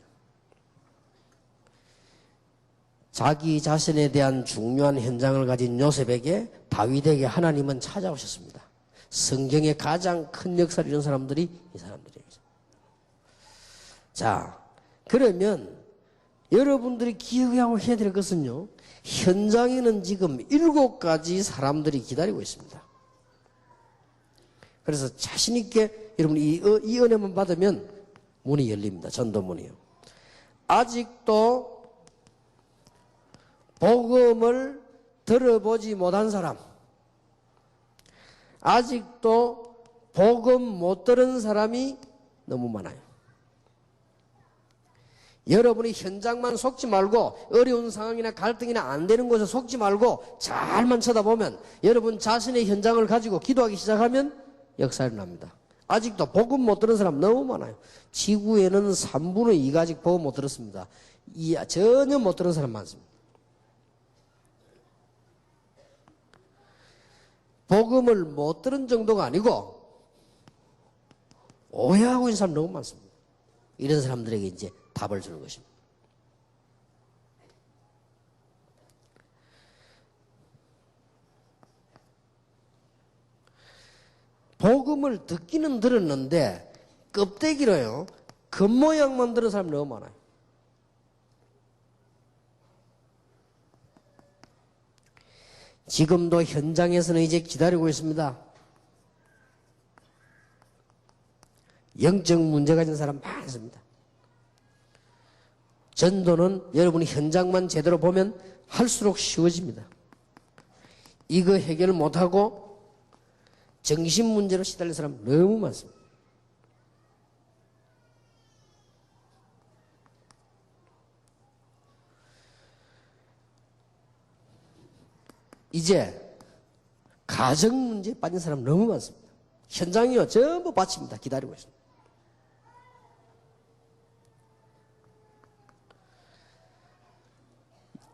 자기 자신에 대한 중요한 현장을 가진 요셉에게 다윗에게 하나님은 찾아오셨습니다. 성경의 가장 큰 역사를 이룬 사람들이 이 사람들이에요. 자, 그러면 여러분들이 기억하고 해야 될 것은요, 현장에는 지금 7가지 사람들이 기다리고 있습니다. 그래서 자신있게 여러분이 이 은혜만 받으면 문이 열립니다. 전도문이요. 아직도 복음을 들어보지 못한 사람, 아직도 복음 못 들은 사람이 너무 많아요. 여러분이 현장만 속지 말고 어려운 상황이나 갈등이나 안 되는 곳에 속지 말고 잘만 쳐다보면 여러분 자신의 현장을 가지고 기도하기 시작하면 역사가 일어납니다. 아직도 복음 못 들은 사람 너무 많아요. 지구에는 3분의 2가 아직 복음 못 들었습니다. 전혀 못 들은 사람 많습니다. 복음을 못 들은 정도가 아니고 오해하고 있는 사람 너무 많습니다. 이런 사람들에게 이제 답을 주는 것입니다. 복음을 듣기는 들었는데 껍데기로요, 겉모양만 들은 사람 너무 많아요. 지금도 현장에서는 이제 기다리고 있습니다. 영적 문제 가진 사람 많습니다. 전도는 여러분이 현장만 제대로 보면 할수록 쉬워집니다. 이거 해결 못하고 정신 문제로 시달린 사람 너무 많습니다. 이제 가정 문제에 빠진 사람 너무 많습니다. 현장이요 전부 바칩니다. 기다리고 있습니다.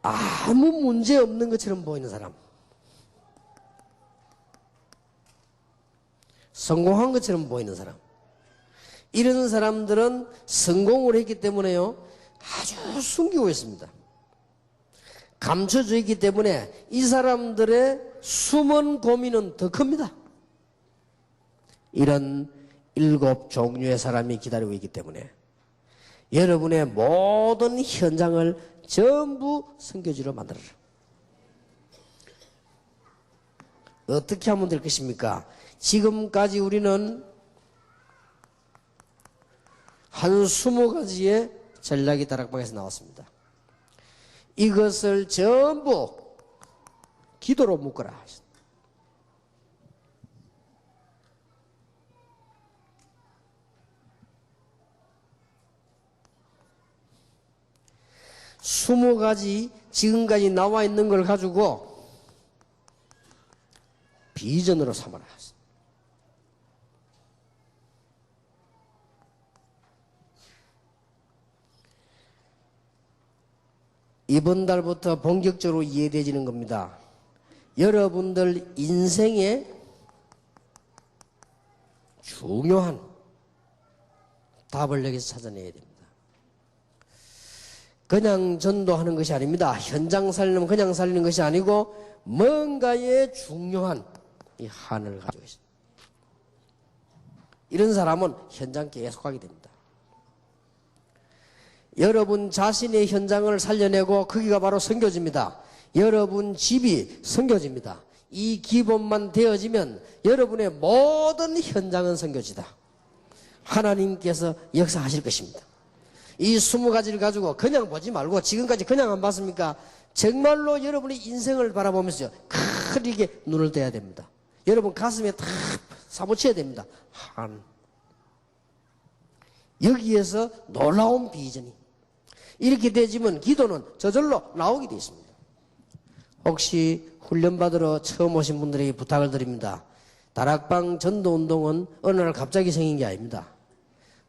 아무 문제 없는 것처럼 보이는 사람, 성공한 것처럼 보이는 사람. 이런 사람들은 성공을 했기 때문에요, 아주 숨기고 있습니다. 감춰져 있기 때문에 이 사람들의 숨은 고민은 더 큽니다. 이런 7 종류의 사람이 기다리고 있기 때문에 여러분의 모든 현장을 전부 선교지로 만들어라. 어떻게 하면 될 것입니까? 지금까지 우리는 한 20가지의 전략이 다락방에서 나왔습니다. 이것을 전부 기도로 묶어라. 20가지 지금까지 나와 있는 걸 가지고 비전으로 삼아라. 이번 달부터 본격적으로 이해되어지는 겁니다. 여러분들 인생의 중요한 답을 여기서 찾아내야 됩니다. 그냥 전도하는 것이 아닙니다. 현장 살리면 그냥 살리는 것이 아니고 뭔가의 중요한 이 한을 가지고 있습니다. 이런 사람은 현장 계속 가게 됩니다. 여러분 자신의 현장을 살려내고 거기가 바로 선교지입니다. 여러분 집이 선교지입니다. 이 기본만 되어지면 여러분의 모든 현장은 선교지다. 하나님께서 역사하실 것입니다. 이 20가지를 가지고 그냥 보지 말고 지금까지 그냥 안 봤습니까? 정말로 여러분의 인생을 바라보면서 크게 눈을 떼야 됩니다. 여러분 가슴에 다 사무쳐야 됩니다. 여기에서 놀라운 비전이 이렇게 되지면 기도는 저절로 나오게 되어 있습니다. 혹시 훈련받으러 처음 오신 분들에게 부탁을 드립니다. 다락방 전도운동은 어느 날 갑자기 생긴 게 아닙니다.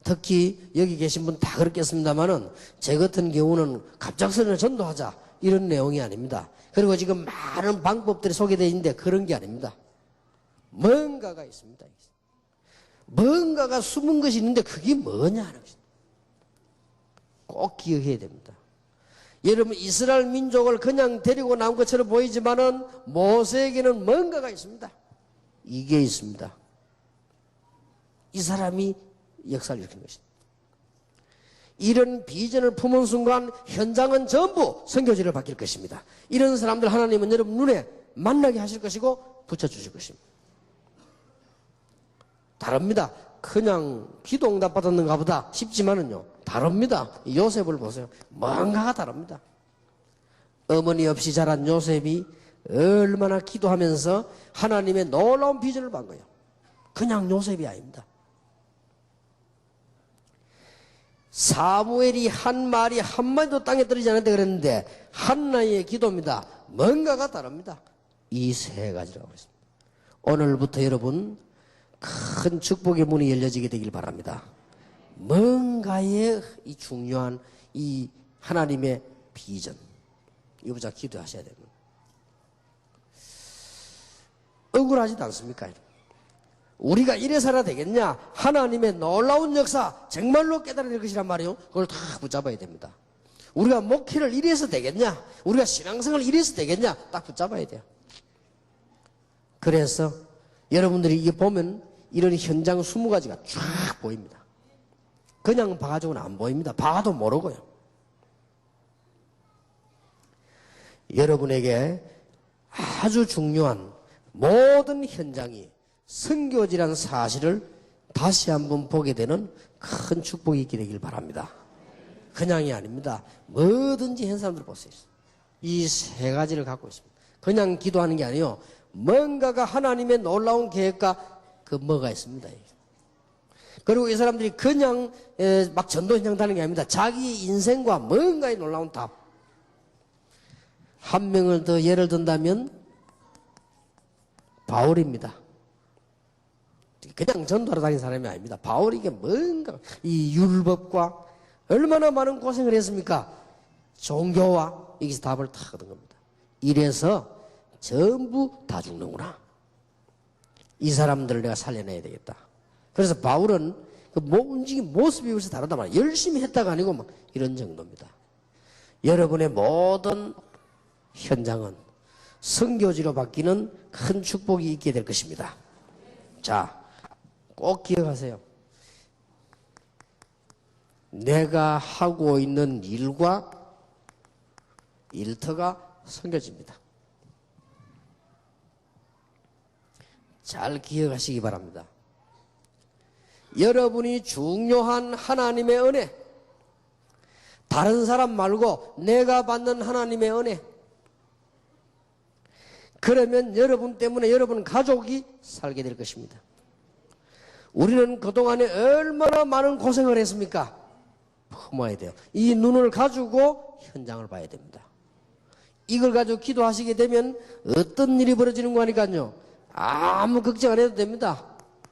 특히 여기 계신 분 다 그렇겠습니다만은 제 같은 경우는 갑작스레 전도하자 이런 내용이 아닙니다. 그리고 지금 많은 방법들이 소개되어 있는데 그런 게 아닙니다. 뭔가가 있습니다. 뭔가가 숨은 것이 있는데 그게 뭐냐 하는 것입니다. 꼭 기억해야 됩니다. 여러분 이스라엘 민족을 그냥 데리고 나온 것처럼 보이지만은 모세에게는 뭔가가 있습니다. 이게 있습니다. 이 사람이 역사를 일으키는 것입니다. 이런 비전을 품은 순간 현장은 전부 선교지를 바뀔 것입니다. 이런 사람들 하나님은 여러분 눈에 만나게 하실 것이고 붙여주실 것입니다. 다릅니다. 그냥 기도 응답 받았는가 보다 싶지만은요, 다릅니다. 요셉을 보세요. 뭔가가 다릅니다. 어머니 없이 자란 요셉이 얼마나 기도하면서 하나님의 놀라운 비전을 받은 거예요. 그냥 요셉이 아닙니다. 사무엘이 한 말이 한마디도 땅에 떨어지지 않았다 그랬는데 한나의 기도입니다. 뭔가가 다릅니다. 이 3가지라고 했습니다. 오늘부터 여러분 큰 축복의 문이 열려지게 되길 바랍니다. 뭔가의 이 중요한 이 하나님의 비전, 이보자 기도하셔야 됩니다. 억울하지도 않습니까? 우리가 이래 살아야 되겠냐? 하나님의 놀라운 역사 정말로 깨달아야 될 것이란 말이에요. 그걸 다 붙잡아야 됩니다. 우리가 목회를 이래서 되겠냐? 우리가 신앙생활을 이래서 되겠냐? 딱 붙잡아야 돼요. 그래서 여러분들이 이게 보면 이런 현장 20가지가 쫙 보입니다. 그냥 봐가지고는 안 보입니다. 봐도 모르고요. 여러분에게 아주 중요한 모든 현장이 선교지라는 사실을 다시 한번 보게 되는 큰 축복이 있게 되길 바랍니다. 그냥이 아닙니다. 뭐든지 한 사람들 보세요. 이 3가지를 갖고 있습니다. 그냥 기도하는 게 아니에요. 뭔가가 하나님의 놀라운 계획과 그 뭐가 있습니다. 그리고 이 사람들이 그냥 막 전도 현장 다는 게 아닙니다. 자기 인생과 뭔가의 놀라운 답. 한 명을 더 예를 든다면 바울입니다. 그냥 전도하러 다니는 사람이 아닙니다. 바울이 이게 뭔가 이 율법과 얼마나 많은 고생을 했습니까? 종교와 여기서 답을 다 얻은 겁니다. 이래서 전부 다 죽는구나. 이 사람들을 내가 살려내야 되겠다. 그래서 바울은 그 움직임 모습이 여기서 다르단 말이에요. 열심히 했다가 아니고 막 이런 정도입니다. 여러분의 모든 현장은 선교지로 바뀌는 큰 축복이 있게 될 것입니다. 자, 꼭 기억하세요. 내가 하고 있는 일과 일터가 선교지입니다. 잘 기억하시기 바랍니다. 여러분이 중요한 하나님의 은혜, 다른 사람 말고 내가 받는 하나님의 은혜, 그러면 여러분 때문에 여러분 가족이 살게 될 것입니다. 우리는 그동안에 얼마나 많은 고생을 했습니까? 품어야 돼요. 이 눈을 가지고 현장을 봐야 됩니다. 이걸 가지고 기도하시게 되면 어떤 일이 벌어지는 거니까요, 아무 걱정 안 해도 됩니다.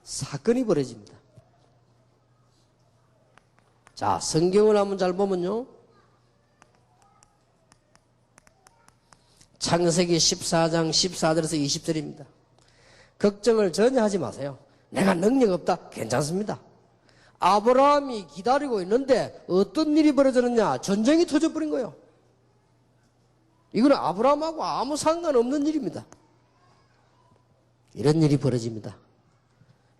사건이 벌어집니다. 자, 성경을 한번 잘 보면요, 창세기 14장 14절에서 20절입니다. 걱정을 전혀 하지 마세요. 내가 능력 없다. 괜찮습니다. 아브라함이 기다리고 있는데 어떤 일이 벌어졌느냐? 전쟁이 터져버린 거예요. 이건 아브라함하고 아무 상관없는 일입니다. 이런 일이 벌어집니다.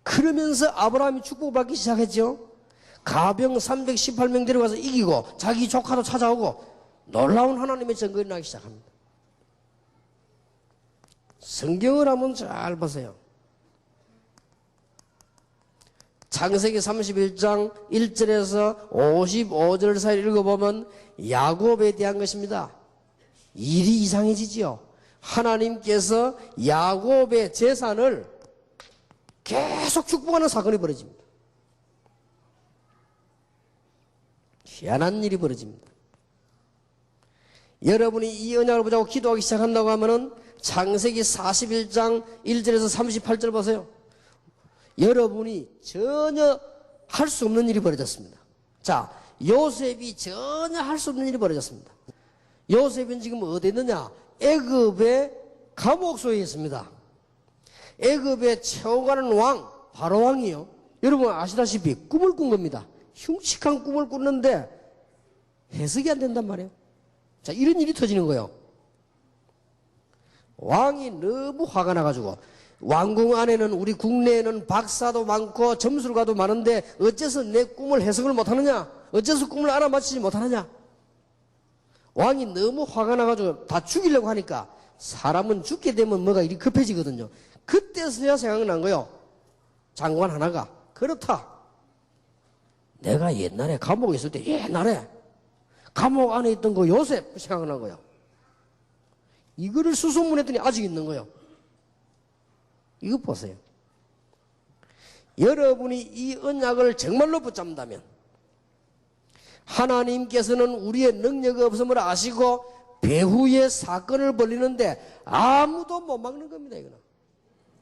그러면서 아브라함이 축복받기 시작했죠. 가병 318명 데려가서 이기고 자기 조카도 찾아오고 놀라운 하나님의 증거가 나기 시작합니다. 성경을 한번 잘 보세요. 창세기 31장 1절에서 55절 사이 읽어보면 야곱에 대한 것입니다. 일이 이상해지지요. 하나님께서 야곱의 재산을 계속 축복하는 사건이 벌어집니다. 희한한 일이 벌어집니다. 여러분이 이 언약을 보자고 기도하기 시작한다고 하면은 창세기 41장 1절에서 38절 보세요. 여러분이 전혀 할 수 없는 일이 벌어졌습니다. 자, 요셉이 전혀 할 수 없는 일이 벌어졌습니다. 요셉은 지금 어디 있느냐? 애굽의 감옥소에 있습니다. 애굽의 최고가는 왕, 바로 왕이요. 여러분 아시다시피 꿈을 꾼 겁니다. 흉측한 꿈을 꿨는데 해석이 안 된단 말이에요. 자, 이런 일이 터지는 거예요. 왕이 너무 화가 나가지고, 왕궁 안에는 우리 국내에는 박사도 많고 점술가도 많은데 어째서 내 꿈을 해석을 못하느냐? 어째서 꿈을 알아맞히지 못하느냐? 왕이 너무 화가 나가지고 다 죽이려고 하니까 사람은 죽게 되면 뭐가 일이 급해지거든요. 그때서야 생각난 거예요. 장관 하나가, 그렇다. 내가 옛날에 감옥에 있을 때 옛날에 감옥 안에 있던 그 요셉 생각난 거예요. 이거를 수소문했더니 아직 있는 거예요. 이거 보세요. 여러분이 이 언약을 정말로 붙잡는다면 하나님께서는 우리의 능력이 없음을 아시고 배후의 사건을 벌리는데 아무도 못 막는 겁니다. 이거는.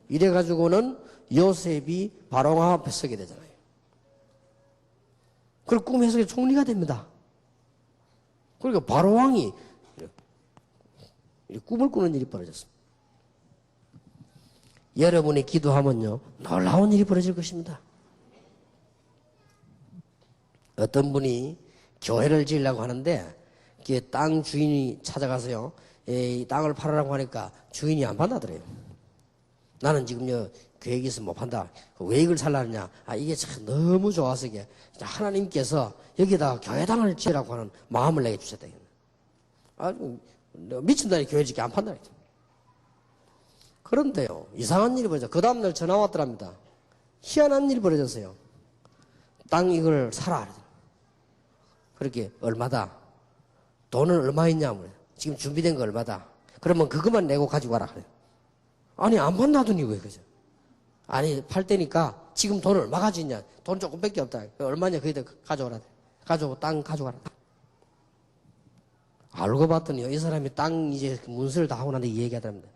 이래가지고는 요셉이 바로왕 앞에 서게 되잖아요. 그리고 꿈 해석의 총리가 됩니다. 그러니까 바로왕이 꿈을 꾸는 일이 벌어졌습니다. 여러분이 기도하면요, 놀라운 일이 벌어질 것입니다. 어떤 분이 교회를 지으려고 하는데 땅 주인이 찾아가서요, 이 땅을 팔으라고 하니까 주인이 안 판다더래요. 나는 지금 계획이 있어 못 판다. 왜 이걸 살라느냐? 이게 참 너무 좋아서 이게 하나님께서 여기다가 교회당을 지으라고 하는 마음을 내게 주셨다. 미친다니 교회 짓게 안 판다. 그런데요, 이상한 일이 벌어져. 그 다음날 전화 왔더랍니다. 희한한 일이 벌어졌어요. 땅 이걸 사라. 그렇게 얼마다? 돈은 얼마 있냐? 지금 준비된 거 얼마다? 그러면 그것만 내고 가지고 와라. 그래. 아니, 안 판다더니 왜 그죠? 아니, 팔 때니까 지금 돈 얼마 가지고 있냐? 돈 조금밖에 없다. 얼마냐? 거기다 가져오라. 가져오고 땅 가져가라. 알고 봤더니 이 사람이 땅 이제 문서를 다 하고 난 뒤에 얘기하더랍니다.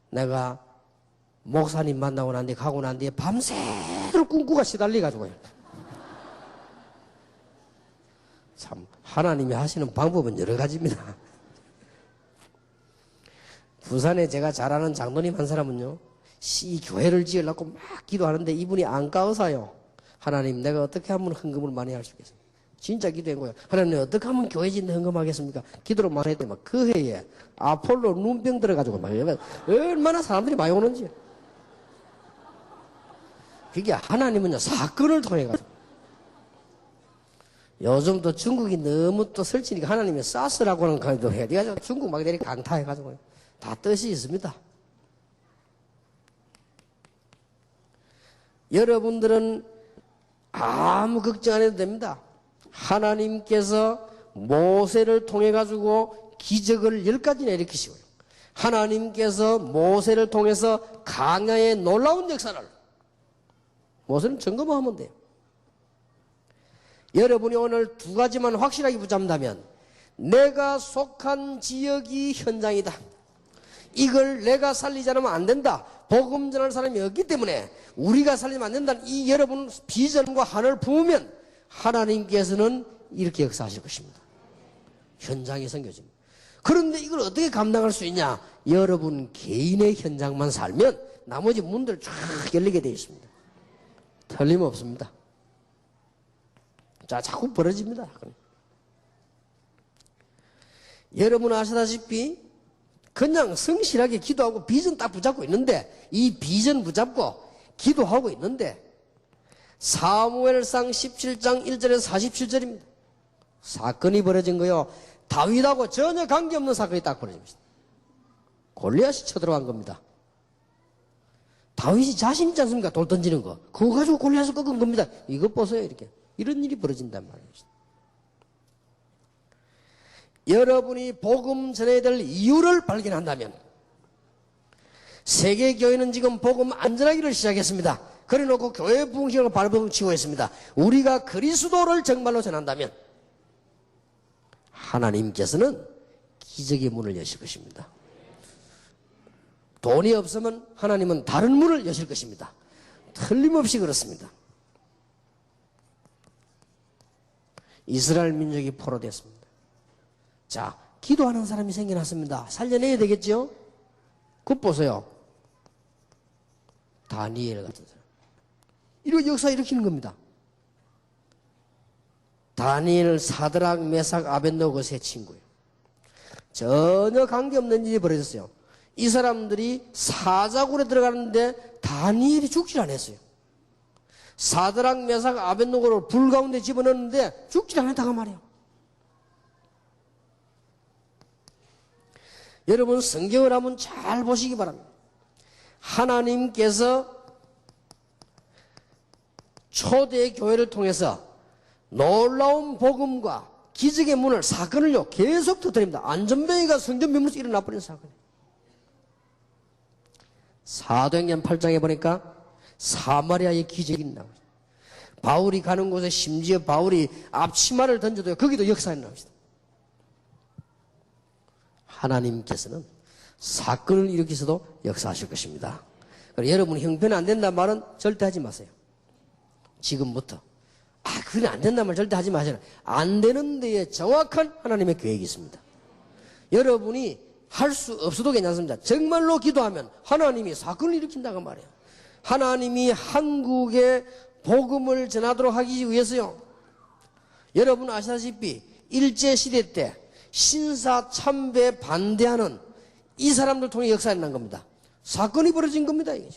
내가 목사님 만나고 난 뒤에 가고 난 뒤에 밤새도록 꿈꾸가 시달려가지고요. 참 하나님이 하시는 방법은 여러 가지입니다. 부산에 제가 잘 아는 장로님 한 사람은요, 이 교회를 지으려고 막 기도하는데 이분이 안 가어서요. 하나님, 내가 어떻게 하면 헌금을 많이 할 수 있겠습니까? 진짜 기도한 거예요. 하나님, 어떻게 하면 교회 짓는 헌금하겠습니까? 기도를 많이 했더니 막 그 해에 아폴로 눈병 들어가지고 막 얼마나 사람들이 많이 오는지. 그게 하나님은요, 사건을 통해가지고. 요즘도 중국이 너무 또 설치니까 하나님이 사스라고 하는 강도 해야 돼. 중국 막 내리 강타해가지고 다 뜻이 있습니다. 여러분들은 아무 걱정 안 해도 됩니다. 하나님께서 모세를 통해 가지고 기적을 10가지나 일으키시고요. 하나님께서 모세를 통해서 강야의 놀라운 역사를 모세는 점검만 하면 돼요. 여러분이 오늘 두 가지만 확실하게 붙잡는다면 내가 속한 지역이 현장이다. 이걸 내가 살리지 않으면 안 된다. 복음 전할 사람이 없기 때문에 우리가 살리면 안 된다는 이 여러분 비전과 한을 품으면 하나님께서는 이렇게 역사하실 것입니다. 현장이 생겨집니다. 그런데 이걸 어떻게 감당할 수 있냐? 여러분 개인의 현장만 살면 나머지 문들 쫙 열리게 되어 있습니다. 틀림없습니다. 자, 자꾸 벌어집니다. 여러분 아시다시피 그냥 성실하게 기도하고 비전 딱 붙잡고 있는데 이 비전 붙잡고 기도하고 있는데 사무엘상 17장 1절에서 47절입니다. 사건이 벌어진 거요. 다윗하고 전혀 관계없는 사건이 딱 벌어집니다. 골리앗이 쳐들어간 겁니다. 다윗이 자신 있지 않습니까? 돌 던지는 거. 그거 가지고 골리앗을 꺾은 겁니다. 이것 보세요. 이렇게. 이런 일이 벌어진단 말입니다. 여러분이 복음 전해야 될 이유를 발견한다면 세계교회는 지금 복음 안전하기를 시작했습니다. 그래놓고 교회 부흥식을 발버둥 치고 있습니다. 우리가 그리스도를 정말로 전한다면 하나님께서는 기적의 문을 여실 것입니다. 돈이 없으면 하나님은 다른 문을 여실 것입니다. 틀림없이 그렇습니다. 이스라엘 민족이 포로됐습니다. 자, 기도하는 사람이 생겨났습니다. 살려내야 되겠죠? 그것 보세요. 다니엘 같은 사람. 이런 역사 일으키는 겁니다. 다니엘, 사드락, 메삭, 아벳노고 세 친구예요. 전혀 관계없는 일이 벌어졌어요. 이 사람들이 사자굴에 들어가는데 다니엘이 죽질 않았어요. 사드락, 메삭, 아벳노고를 불 가운데 집어넣었는데 죽질 않았다고 말이에요. 여러분 성경을 한번 잘 보시기 바랍니다. 하나님께서 초대 교회를 통해서 놀라운 복음과 기적의 문을 사건을요 계속 터뜨립니다. 안전뱅이가 성전 맹물에서 일어나버린 사건이에요. 사도행전 8장에 보니까 사마리아의 기적이 나옵니다. 바울이 가는 곳에 심지어 바울이 앞치마를 던져도 거기도 역사가 나옵니다. 하나님께서는 사건을 일으키셔도 역사하실 것입니다. 그래서 여러분 형편 안 된다는 말은 절대 하지 마세요. 지금부터. 그건 안 된다는 말 절대 하지 마세요. 안 되는 데에 정확한 하나님의 계획이 있습니다. 여러분이 할 수 없어도 괜찮습니다. 정말로 기도하면 하나님이 사건을 일으킨다고 말이에요. 하나님이 한국에 복음을 전하도록 하기 위해서요. 여러분 아시다시피 일제시대 때 신사 참배 반대하는 이 사람들 통해 역사가 일어난 겁니다. 사건이 벌어진 겁니다. 이게.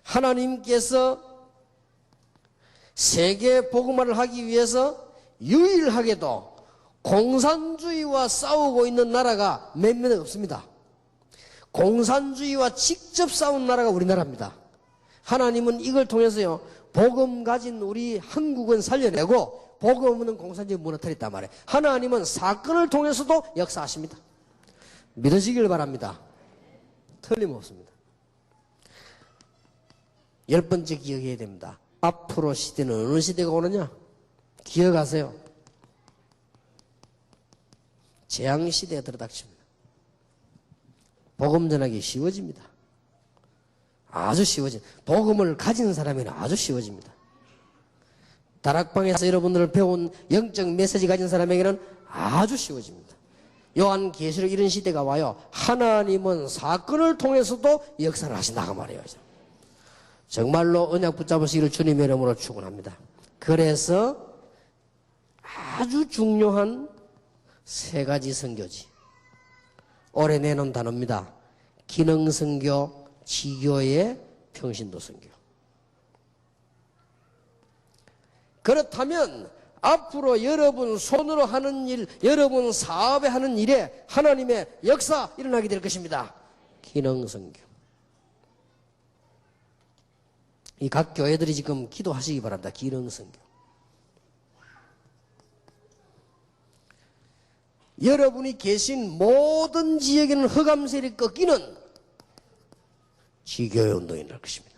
하나님께서 세계 복음화를 하기 위해서 유일하게도 공산주의와 싸우고 있는 나라가 몇몇 없습니다. 공산주의와 직접 싸운 나라가 우리나라입니다. 하나님은 이걸 통해서요 복음 가진 우리 한국은 살려내고 복음은 공산주의 무너뜨렸단 말이에요. 하나님은 사건을 통해서도 역사하십니다. 믿으시길 바랍니다. 틀림없습니다. 10번째 기억해야 됩니다. 앞으로 시대는 어느 시대가 오느냐? 기억하세요. 재앙시대에 들어닥칩니다. 복음 전하기 쉬워집니다. 아주 쉬워집니다. 복음을 가진 사람에는 아주 쉬워집니다. 다락방에서 여러분들을 배운 영적 메시지 가진 사람에게는 아주 쉬워집니다. 요한계시록 이런 시대가 와요. 하나님은 사건을 통해서도 역사를 하신다고 말이에요. 정말로 언약 붙잡으시기를 주님의 이름으로 축원합니다. 그래서 아주 중요한 세 가지 선교지. 올해 내놓은 단어입니다. 기능선교, 지교의 평신도 선교. 그렇다면 앞으로 여러분 손으로 하는 일, 여러분 사업에 하는 일에 하나님의 역사 일어나게 될 것입니다. 기능선교. 이 각 교회들이 지금 기도하시기 바랍니다. 기능선교. 여러분이 계신 모든 지역에는 흑암세력이 꺾이는 지교의 운동이 날 것입니다.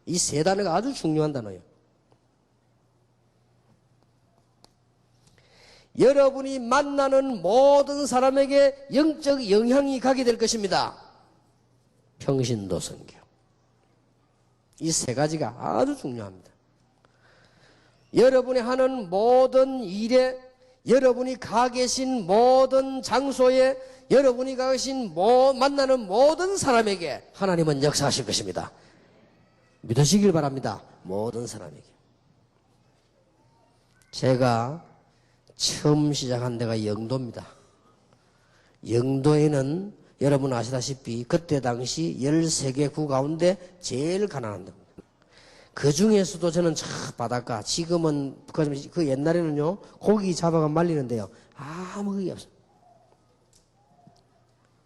이 세 단어가 아주 중요한 단어예요. 여러분이 만나는 모든 사람에게 영적 영향이 가게 될 것입니다. 평신도 선교. 이 세 가지가 아주 중요합니다. 여러분이 하는 모든 일에, 여러분이 가 계신 모든 장소에, 여러분이 가 계신 만나는 모든 사람에게 하나님은 역사하실 것입니다. 믿으시길 바랍니다. 모든 사람에게. 제가 처음 시작한 데가 영도입니다. 영도에는 여러분 아시다시피 그때 당시 13개 구 가운데 제일 가난한 데입니다. 그 중에서도 저는 바닷가, 지금은 그 옛날에는요 고기 잡아가 말리는데요 아무 그게 없어요.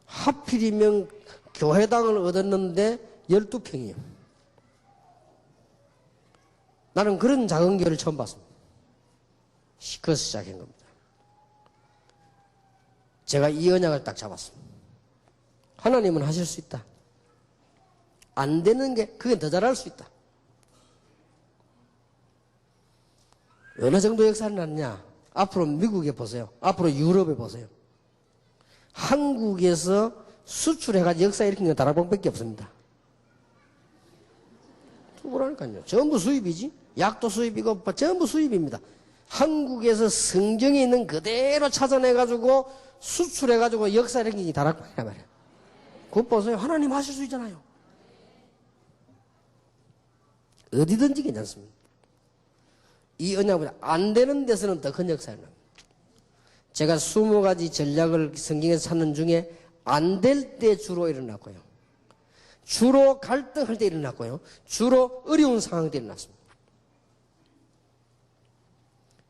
하필이면 교회당을 얻었는데 12평이에요. 나는 그런 작은 교회를 처음 봤습니다. 그래서 시작한 겁니다. 제가 이 언약을 딱 잡았습니다. 하나님은 하실 수 있다. 안 되는 게 그게 더 잘할 수 있다. 어느 정도 역사를 났냐? 앞으로 미국에 보세요. 앞으로 유럽에 보세요. 한국에서 수출해가지고 역사 일으킨 건 다락방밖에 없습니다. 뭐라니까요. 전부 수입이지. 약도 수입이고 전부 수입입니다. 한국에서 성경에 있는 그대로 찾아내가지고 수출해가지고 역사 일으킨 게 다락방이란 말이에요. 그거 보세요. 하나님 하실 수 있잖아요. 어디든지 괜찮습니다. 이 언약보다 안 되는 데서는 더 큰 역사를 납니다. 제가 20가지 전략을 성경에서 찾는 중에 안 될 때 주로 일어났고요. 주로 갈등할 때 일어났고요. 주로 어려운 상황 때 일어났습니다.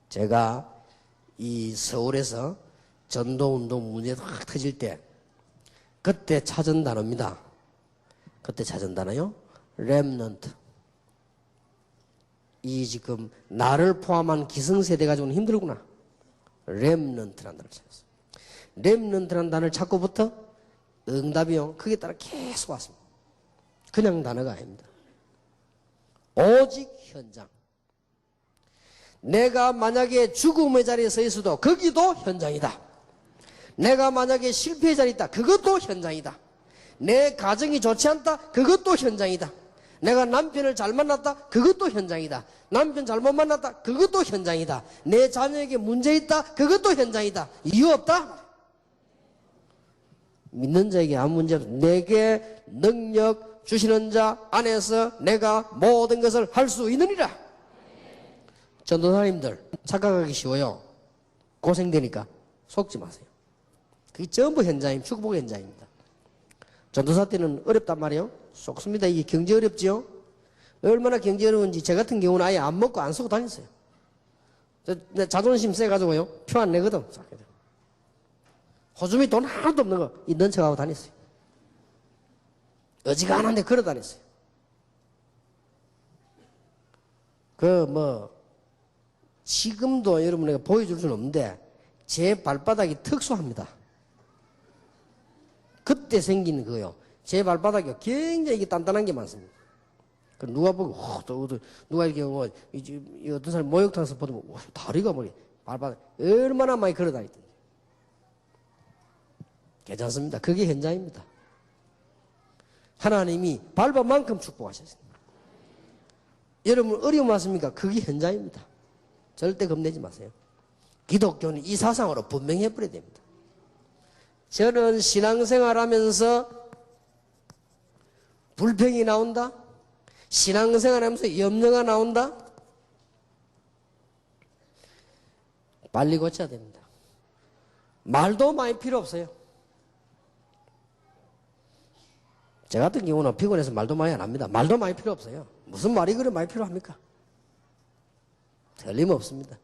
제가 이 서울에서 전도운동 문제가 확 터질 때 그때 찾은 단어입니다. 그때 찾은 단어요. 렘넌트. 이 지금 나를 포함한 기성세대가 좀 힘들구나. 렘넌트라는 단어를 찾았어요. 렘넌트라는 단어를 찾고부터 응답이요. 그게 따라 계속 왔습니다. 그냥 단어가 아닙니다. 오직 현장. 내가 만약에 죽음의 자리에 서 있어도 거기도 현장이다. 내가 만약에 실패의 자리에 있다. 그것도 현장이다. 내 가정이 좋지 않다. 그것도 현장이다. 내가 남편을 잘 만났다. 그것도 현장이다. 남편 잘못 만났다. 그것도 현장이다. 내 자녀에게 문제 있다. 그것도 현장이다. 이유 없다. 믿는 자에게 아무 문제 없다. 내게 능력 주시는 자 안에서 내가 모든 것을 할 수 있느니라. 전도사님들 착각하기 쉬워요. 고생되니까 속지 마세요. 그게 전부 현장입니다. 축복의 현장입니다. 전도사 때는 어렵단 말이에요. 속습니다. 이게 경제 어렵지요. 얼마나 경제 어려운지 저 같은 경우는 아예 안 먹고 안 쓰고 다녔어요. 내 자존심 세가지고요 표 안 내거든. 호주미 돈 하나도 없는 거 있는 척하고 다녔어요. 어지간한데 걸어 다녔어요. 지금도 여러분에게 보여줄 수는 없는데 제 발바닥이 특수합니다. 그때 생긴 거예요. 제 발바닥이 굉장히 이게 단단한 게 많습니다. 누가 보고 누가 이렇게 어떤 사람 목욕탕에서 보면 다리가 발바닥 얼마나 많이 걸어 다녔던지. 괜찮습니다. 그게 현장입니다. 하나님이 밟은 만큼 축복하셨습니다. 여러분 어려움 왔습니까? 그게 현장입니다. 절대 겁내지 마세요. 기독교는 이 사상으로 분명히 해버려야 됩니다. 저는 신앙생활하면서 불평이 나온다? 신앙생활하면서 염려가 나온다? 빨리 고쳐야 됩니다. 말도 많이 필요 없어요. 저 같은 경우는 피곤해서 말도 많이 안 합니다. 말도 많이 필요 없어요. 무슨 말이 그래 많이 필요합니까? 틀림없습니다.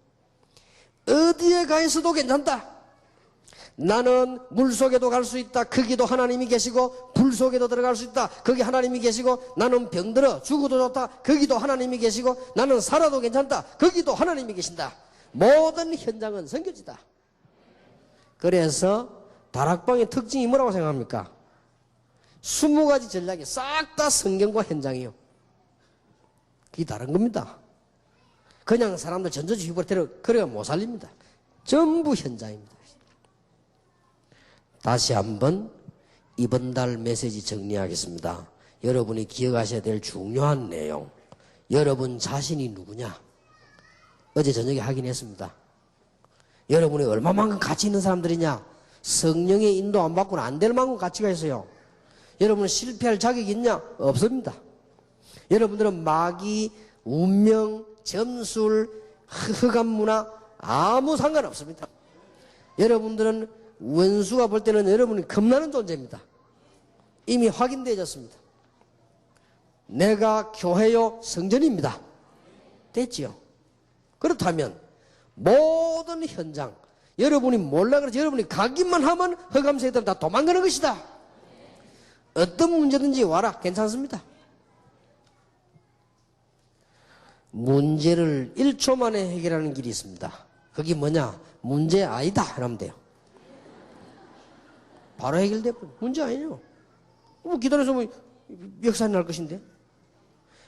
어디에 가 있어도 괜찮다. 나는 물속에도 갈 수 있다. 거기도 하나님이 계시고 불 속에도 들어갈 수 있다. 거기 하나님이 계시고 나는 병들어 죽어도 좋다. 거기도 하나님이 계시고 나는 살아도 괜찮다. 거기도 하나님이 계신다. 모든 현장은 선교지다. 그래서 다락방의 특징이 뭐라고 생각합니까? 20가지 전략이 싹 다 성경과 현장이요. 그게 다른 겁니다. 그냥 사람들 전조지 휘부러 그래야 못 살립니다. 전부 현장입니다. 다시 한번 이번 달 메시지 정리하겠습니다. 여러분이 기억하셔야 될 중요한 내용. 여러분 자신이 누구냐? 어제 저녁에 확인했습니다. 여러분이 얼마만큼 가치 있는 사람들이냐? 성령의 인도 안 받고는 안 될 만큼 가치가 있어요. 여러분은 실패할 자격이 있냐? 없습니다. 여러분들은 마귀, 운명, 점술, 흑암 문화 아무 상관없습니다. 여러분들은 원수가 볼 때는 여러분이 겁나는 존재입니다. 이미 확인되어졌습니다. 내가 교회요 성전입니다. 됐지요? 그렇다면 모든 현장 여러분이 몰라 그래서 여러분이 가기만 하면 흑암 세대는 다 도망가는 것이다. 어떤 문제든지 와라. 괜찮습니다. 문제를 1초 만에 해결하는 길이 있습니다. 그게 뭐냐? 문제 아니다 하면 돼요. 바로 해결돼버려. 문제 아니에요. 뭐 기다려서 뭐 역사는 날 것인데.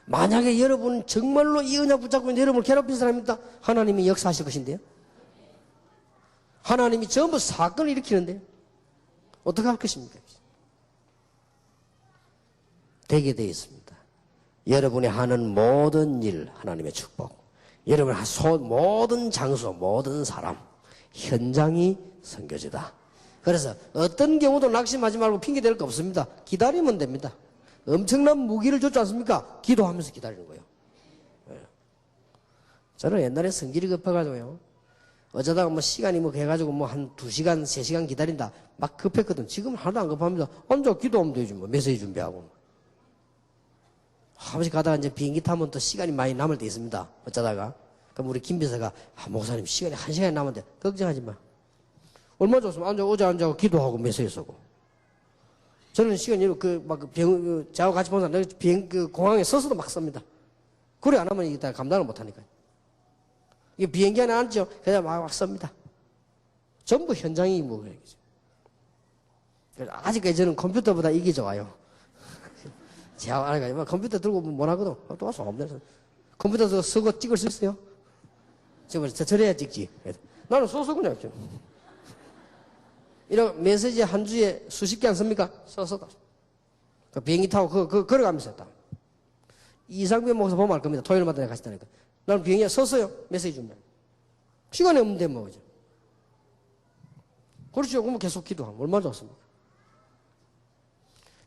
만약에 여러분 정말로 이 언약 붙잡고 있는데 여러분을 괴롭힌 사람이 있다. 하나님이 역사하실 것인데요. 하나님이 전부 사건을 일으키는데요. 어떻게 할 것입니까? 되게 되어 있습니다. 여러분이 하는 모든 일 하나님의 축복, 여러분의 모든 장소, 모든 사람, 현장이 선교지다. 그래서 어떤 경우도 낙심하지 말고 핑계댈 거 없습니다. 기다리면 됩니다. 엄청난 무기를 줬지 않습니까? 기도하면서 기다리는 거예요. 저는 옛날에 성질이 급해가지고요. 어쩌다가 뭐 시간이 뭐 해가지고 뭐 한 2시간, 3시간 기다린다. 막 급했거든. 지금은 하나도 안 급합니다. 앉아 기도하면 되지 뭐. 메시지 준비하고. 한 번씩 가다가 이제 비행기 타면 또 시간이 많이 남을 때 있습니다. 어쩌다가. 그럼 우리 김 비서가, 목사님 시간이 1시간이 남았는데, 걱정하지 마. 얼마 줬으면 어제 앉아고 기도하고 메시지 쓰고. 저는 시간이 저하고 같이 본 사람, 공항에 서서도 막 씁니다. 그래 안 하면 이게 감당을 못 하니까요. 이게 비행기 안에 앉죠? 그냥 막 씁니다. 전부 현장이 뭐, 아직까지 저는 컴퓨터보다 이게 좋아요. 제가 알아가지고 컴퓨터 들고 못 하거든. 또 와서 없네. 컴퓨터 쓰고 찍을 수 있어요? 지금 저래야 찍지. 나는 써서 그냥 좀. 이런 메시지 한 주에 수십 개 안 씁니까? 써서. 그 비행기 타고 걸어가면서 했다. 이상빈 목사 보면 알 겁니다. 토요일마다 내가 같이 다니까. 나는 비행기에 섰어요. 메시지 준비. 시간이 없는데 뭐. 그렇죠. 그러면 계속 기도하면 얼마나 좋습니까?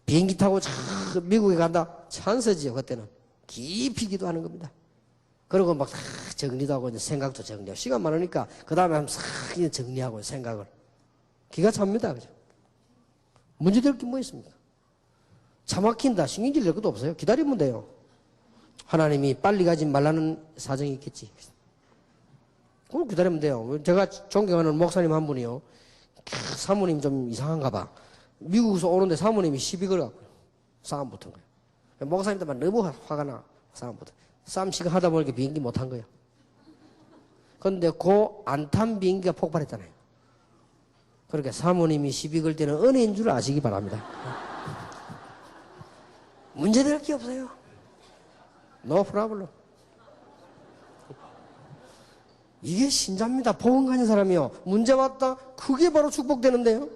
비행기 타고 미국에 간다. 찬스지요. 그때는. 깊이 기도하는 겁니다. 그리고 막 정리도 하고 생각도 정리하고. 시간 많으니까 그 다음에 한번 싹 정리하고 생각을. 기가 찹니다. 그죠? 문제될 게 뭐 있습니까? 차 막힌다. 신경질 낼 것도 없어요. 기다리면 돼요. 하나님이 빨리 가지 말라는 사정이 있겠지. 그걸 기다리면 돼요. 제가 존경하는 목사님 한 분이요. 사모님 좀 이상한가 봐. 미국에서 오는데 사모님이 시비 걸어갖고요. 싸움 붙은 거예요. 목사님들만 너무 화가 나. 싸움 붙어. 싸움 시간 하다 보니까 비행기 못 탄 거예요. 그런데 안 탄 비행기가 폭발했잖아요. 그러니까 사모님이 시비 걸 때는 은혜인 줄 아시기 바랍니다. 문제될 게 없어요. No problem. 이게 신자입니다. 복음 가진 사람이요. 문제 왔다. 그게 바로 축복되는데요.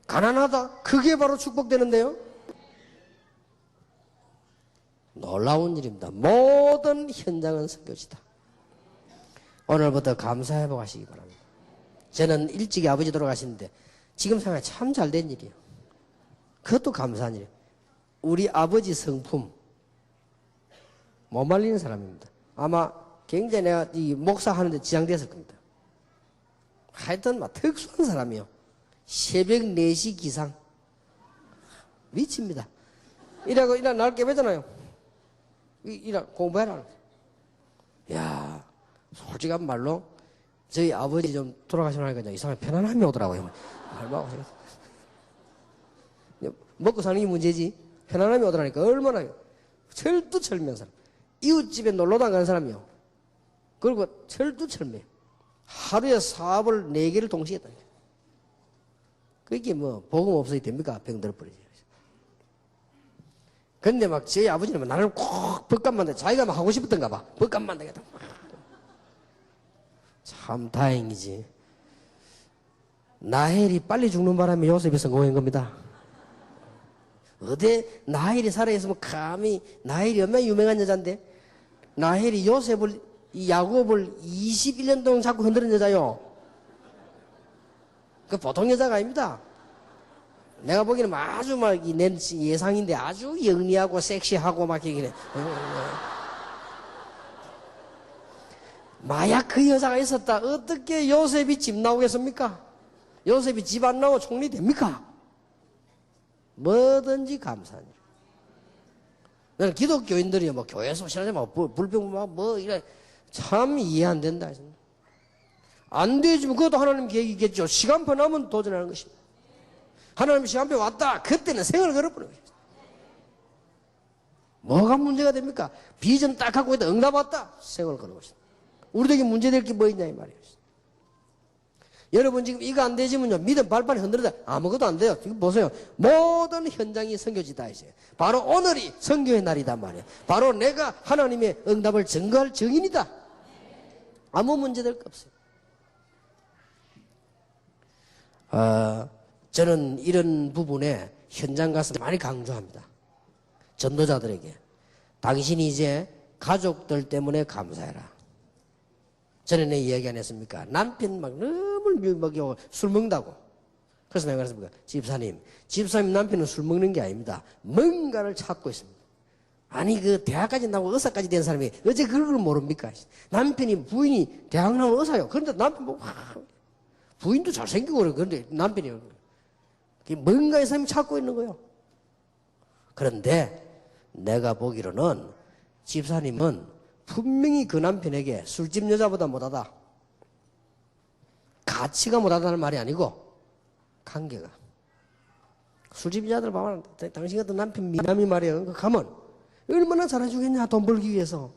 가난하다. 그게 바로 축복되는데요. 놀라운 일입니다. 모든 현장은 선교지다. 오늘부터 감사회복 하시기 바랍니다. 저는 일찍이 아버지 돌아가시는데 지금 생각해 참 잘 된 일이에요. 그것도 감사한 일이에요. 우리 아버지 성품 못 말리는 사람입니다. 아마 굉장히 내가 이 목사 하는데 지장됐을 겁니다. 하여튼 막 특수한 사람이요. 새벽 4시 기상 미칩니다. 이라고 날 깨배잖아요. 공부해라. 야, 솔직한 말로 저희 아버지 좀 돌아가시고 나니까 이 사람이 편안함이 오더라고요. 먹고 사는 게 문제지. 편안함이 오더라니까 얼마나 철두철미한 사람. 이웃집에 놀러다 가는 사람이요. 그리고 철두철미. 하루에 사업을 4개를 동시에 했다니까. 그게 뭐 복음 없어도 됩니까? 병들어 버리지. 근데 막 저희 아버지는 나를 꼭 법관만 돼. 자기가 막 하고 싶었던가 봐. 법관만 되겠다. 참 다행이지. 나헬이 빨리 죽는 바람에 요셉이 성공한 겁니다. 어디 나헬이 살아있으면 감히 나헬이 얼마나 유명한 여잔데 나헬이 요셉을 이 야곱을 21년 동안 자꾸 흔드는 여자요. 그 보통 여자가 아닙니다. 내가 보기에는 아주 막 내 예상인데 아주 영리하고 섹시하고 막 이래. 만약 그 여자가 있었다 어떻게 요셉이 집 나오겠습니까? 요셉이 집 안 나오고 총리 됩니까? 뭐든지 감사한 일. 나는 기독교인들이 뭐 교회에서 신하자 막 불평 뭐 이래 참 이해 안 된다. 안 되지만 그것도 하나님 계획이겠죠. 시간표 나면 도전하는 것입니다. 하나님 시간표 왔다. 그때는 생을 걸어버리는 것입니다. 뭐가 문제가 됩니까? 비전 딱 갖고 있다. 응답 왔다. 생을 거는 것입니다. 우리에게 문제될 게 뭐 있냐 이 말이에요. 여러분 지금 이거 안 되지면요 믿음 발판이 흔들리다 아무것도 안 돼요. 지금 보세요. 모든 현장이 선교지다 이제. 바로 오늘이 선교의 날이단 말이에요. 바로 내가 하나님의 응답을 증거할 증인이다. 아무 문제될 거 없어요. 저는 이런 부분에 현장 가서 많이 강조합니다. 전도자들에게. 당신이 이제 가족들 때문에 감사해라. 전에 이야기 안 했습니까? 남편 막 너무 먹이고 술 먹는다고. 그래서 내가 그랬습니까? 집사님 남편은 술 먹는 게 아닙니다. 뭔가를 찾고 있습니다. 아니 그 대학까지 나오고 의사까지 된 사람이 어째 그걸 모릅니까? 남편이 부인이 대학 나온 의사요. 그런데 남편 보고 부인도 잘생기고 그래. 그런데 남편이 뭔가의 사람이 찾고 있는 거예요. 그런데 내가 보기로는 집사님은 분명히 그 남편에게 술집 여자보다 못하다. 가치가 못하다는 말이 아니고 관계가. 술집 여자들 봐봐. 당신 같은 남편 미남이 말이야. 가면 얼마나 잘해주겠냐 돈 벌기 위해서.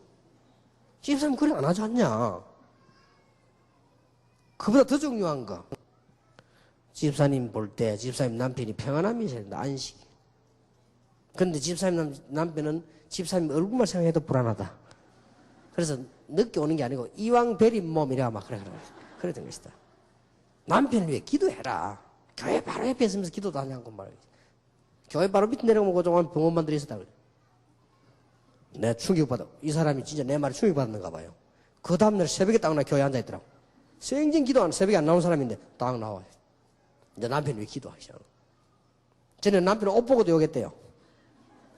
집사님 그래 안 하지 않냐. 그보다 더 중요한 거. 집사님 볼 때 집사님 남편이 평안함이 있어야 된다. 안식. 그런데 집사님 남편은 집사님 얼굴만 생각해도 불안하다. 그래서 늦게 오는 게 아니고 이왕 베린 몸이라 막 그랬던 것이다. 남편을 위해 기도해라. 교회 바로 옆에 있으면서 기도도 하지 않고 말이지. 교회 바로 밑에 내려오면 그동안 병원반들이 있었다 그래. 내 충격받아. 이 사람이 진짜 내 말에 충격받았는가 봐요. 그 다음날 새벽에 딱 나 교회에 앉아있더라고. 생전 기도하는 새벽에 안 나온 사람인데 딱 나와요. 이제 남편을 위해 기도하시죠. 전에는 남편은 옷 보고도 욕했대요.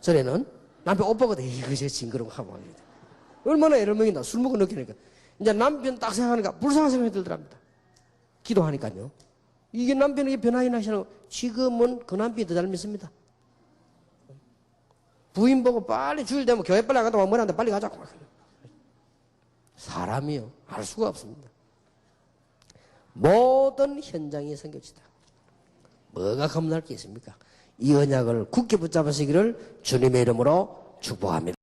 전에는 남편 옷 보고도 이거 저 징그러운 하고 합니다. 얼마나 애를 먹인다. 술 먹고 느끼니까. 이제 남편 딱 생각하니까 불쌍한 생각이 들더랍니다. 기도하니까요. 이게 남편에게 변화이 나시는 거. 지금은 그 남편이 더 잘 믿습니다. 부인 보고 빨리 주일 되면 교회 빨리 안 갔다 와머리한테 빨리 가자고. 사람이요. 알 수가 없습니다. 모든 현장이 선교지다. 뭐가 겁날 게 있습니까? 이 언약을 굳게 붙잡으시기를 주님의 이름으로 축복합니다.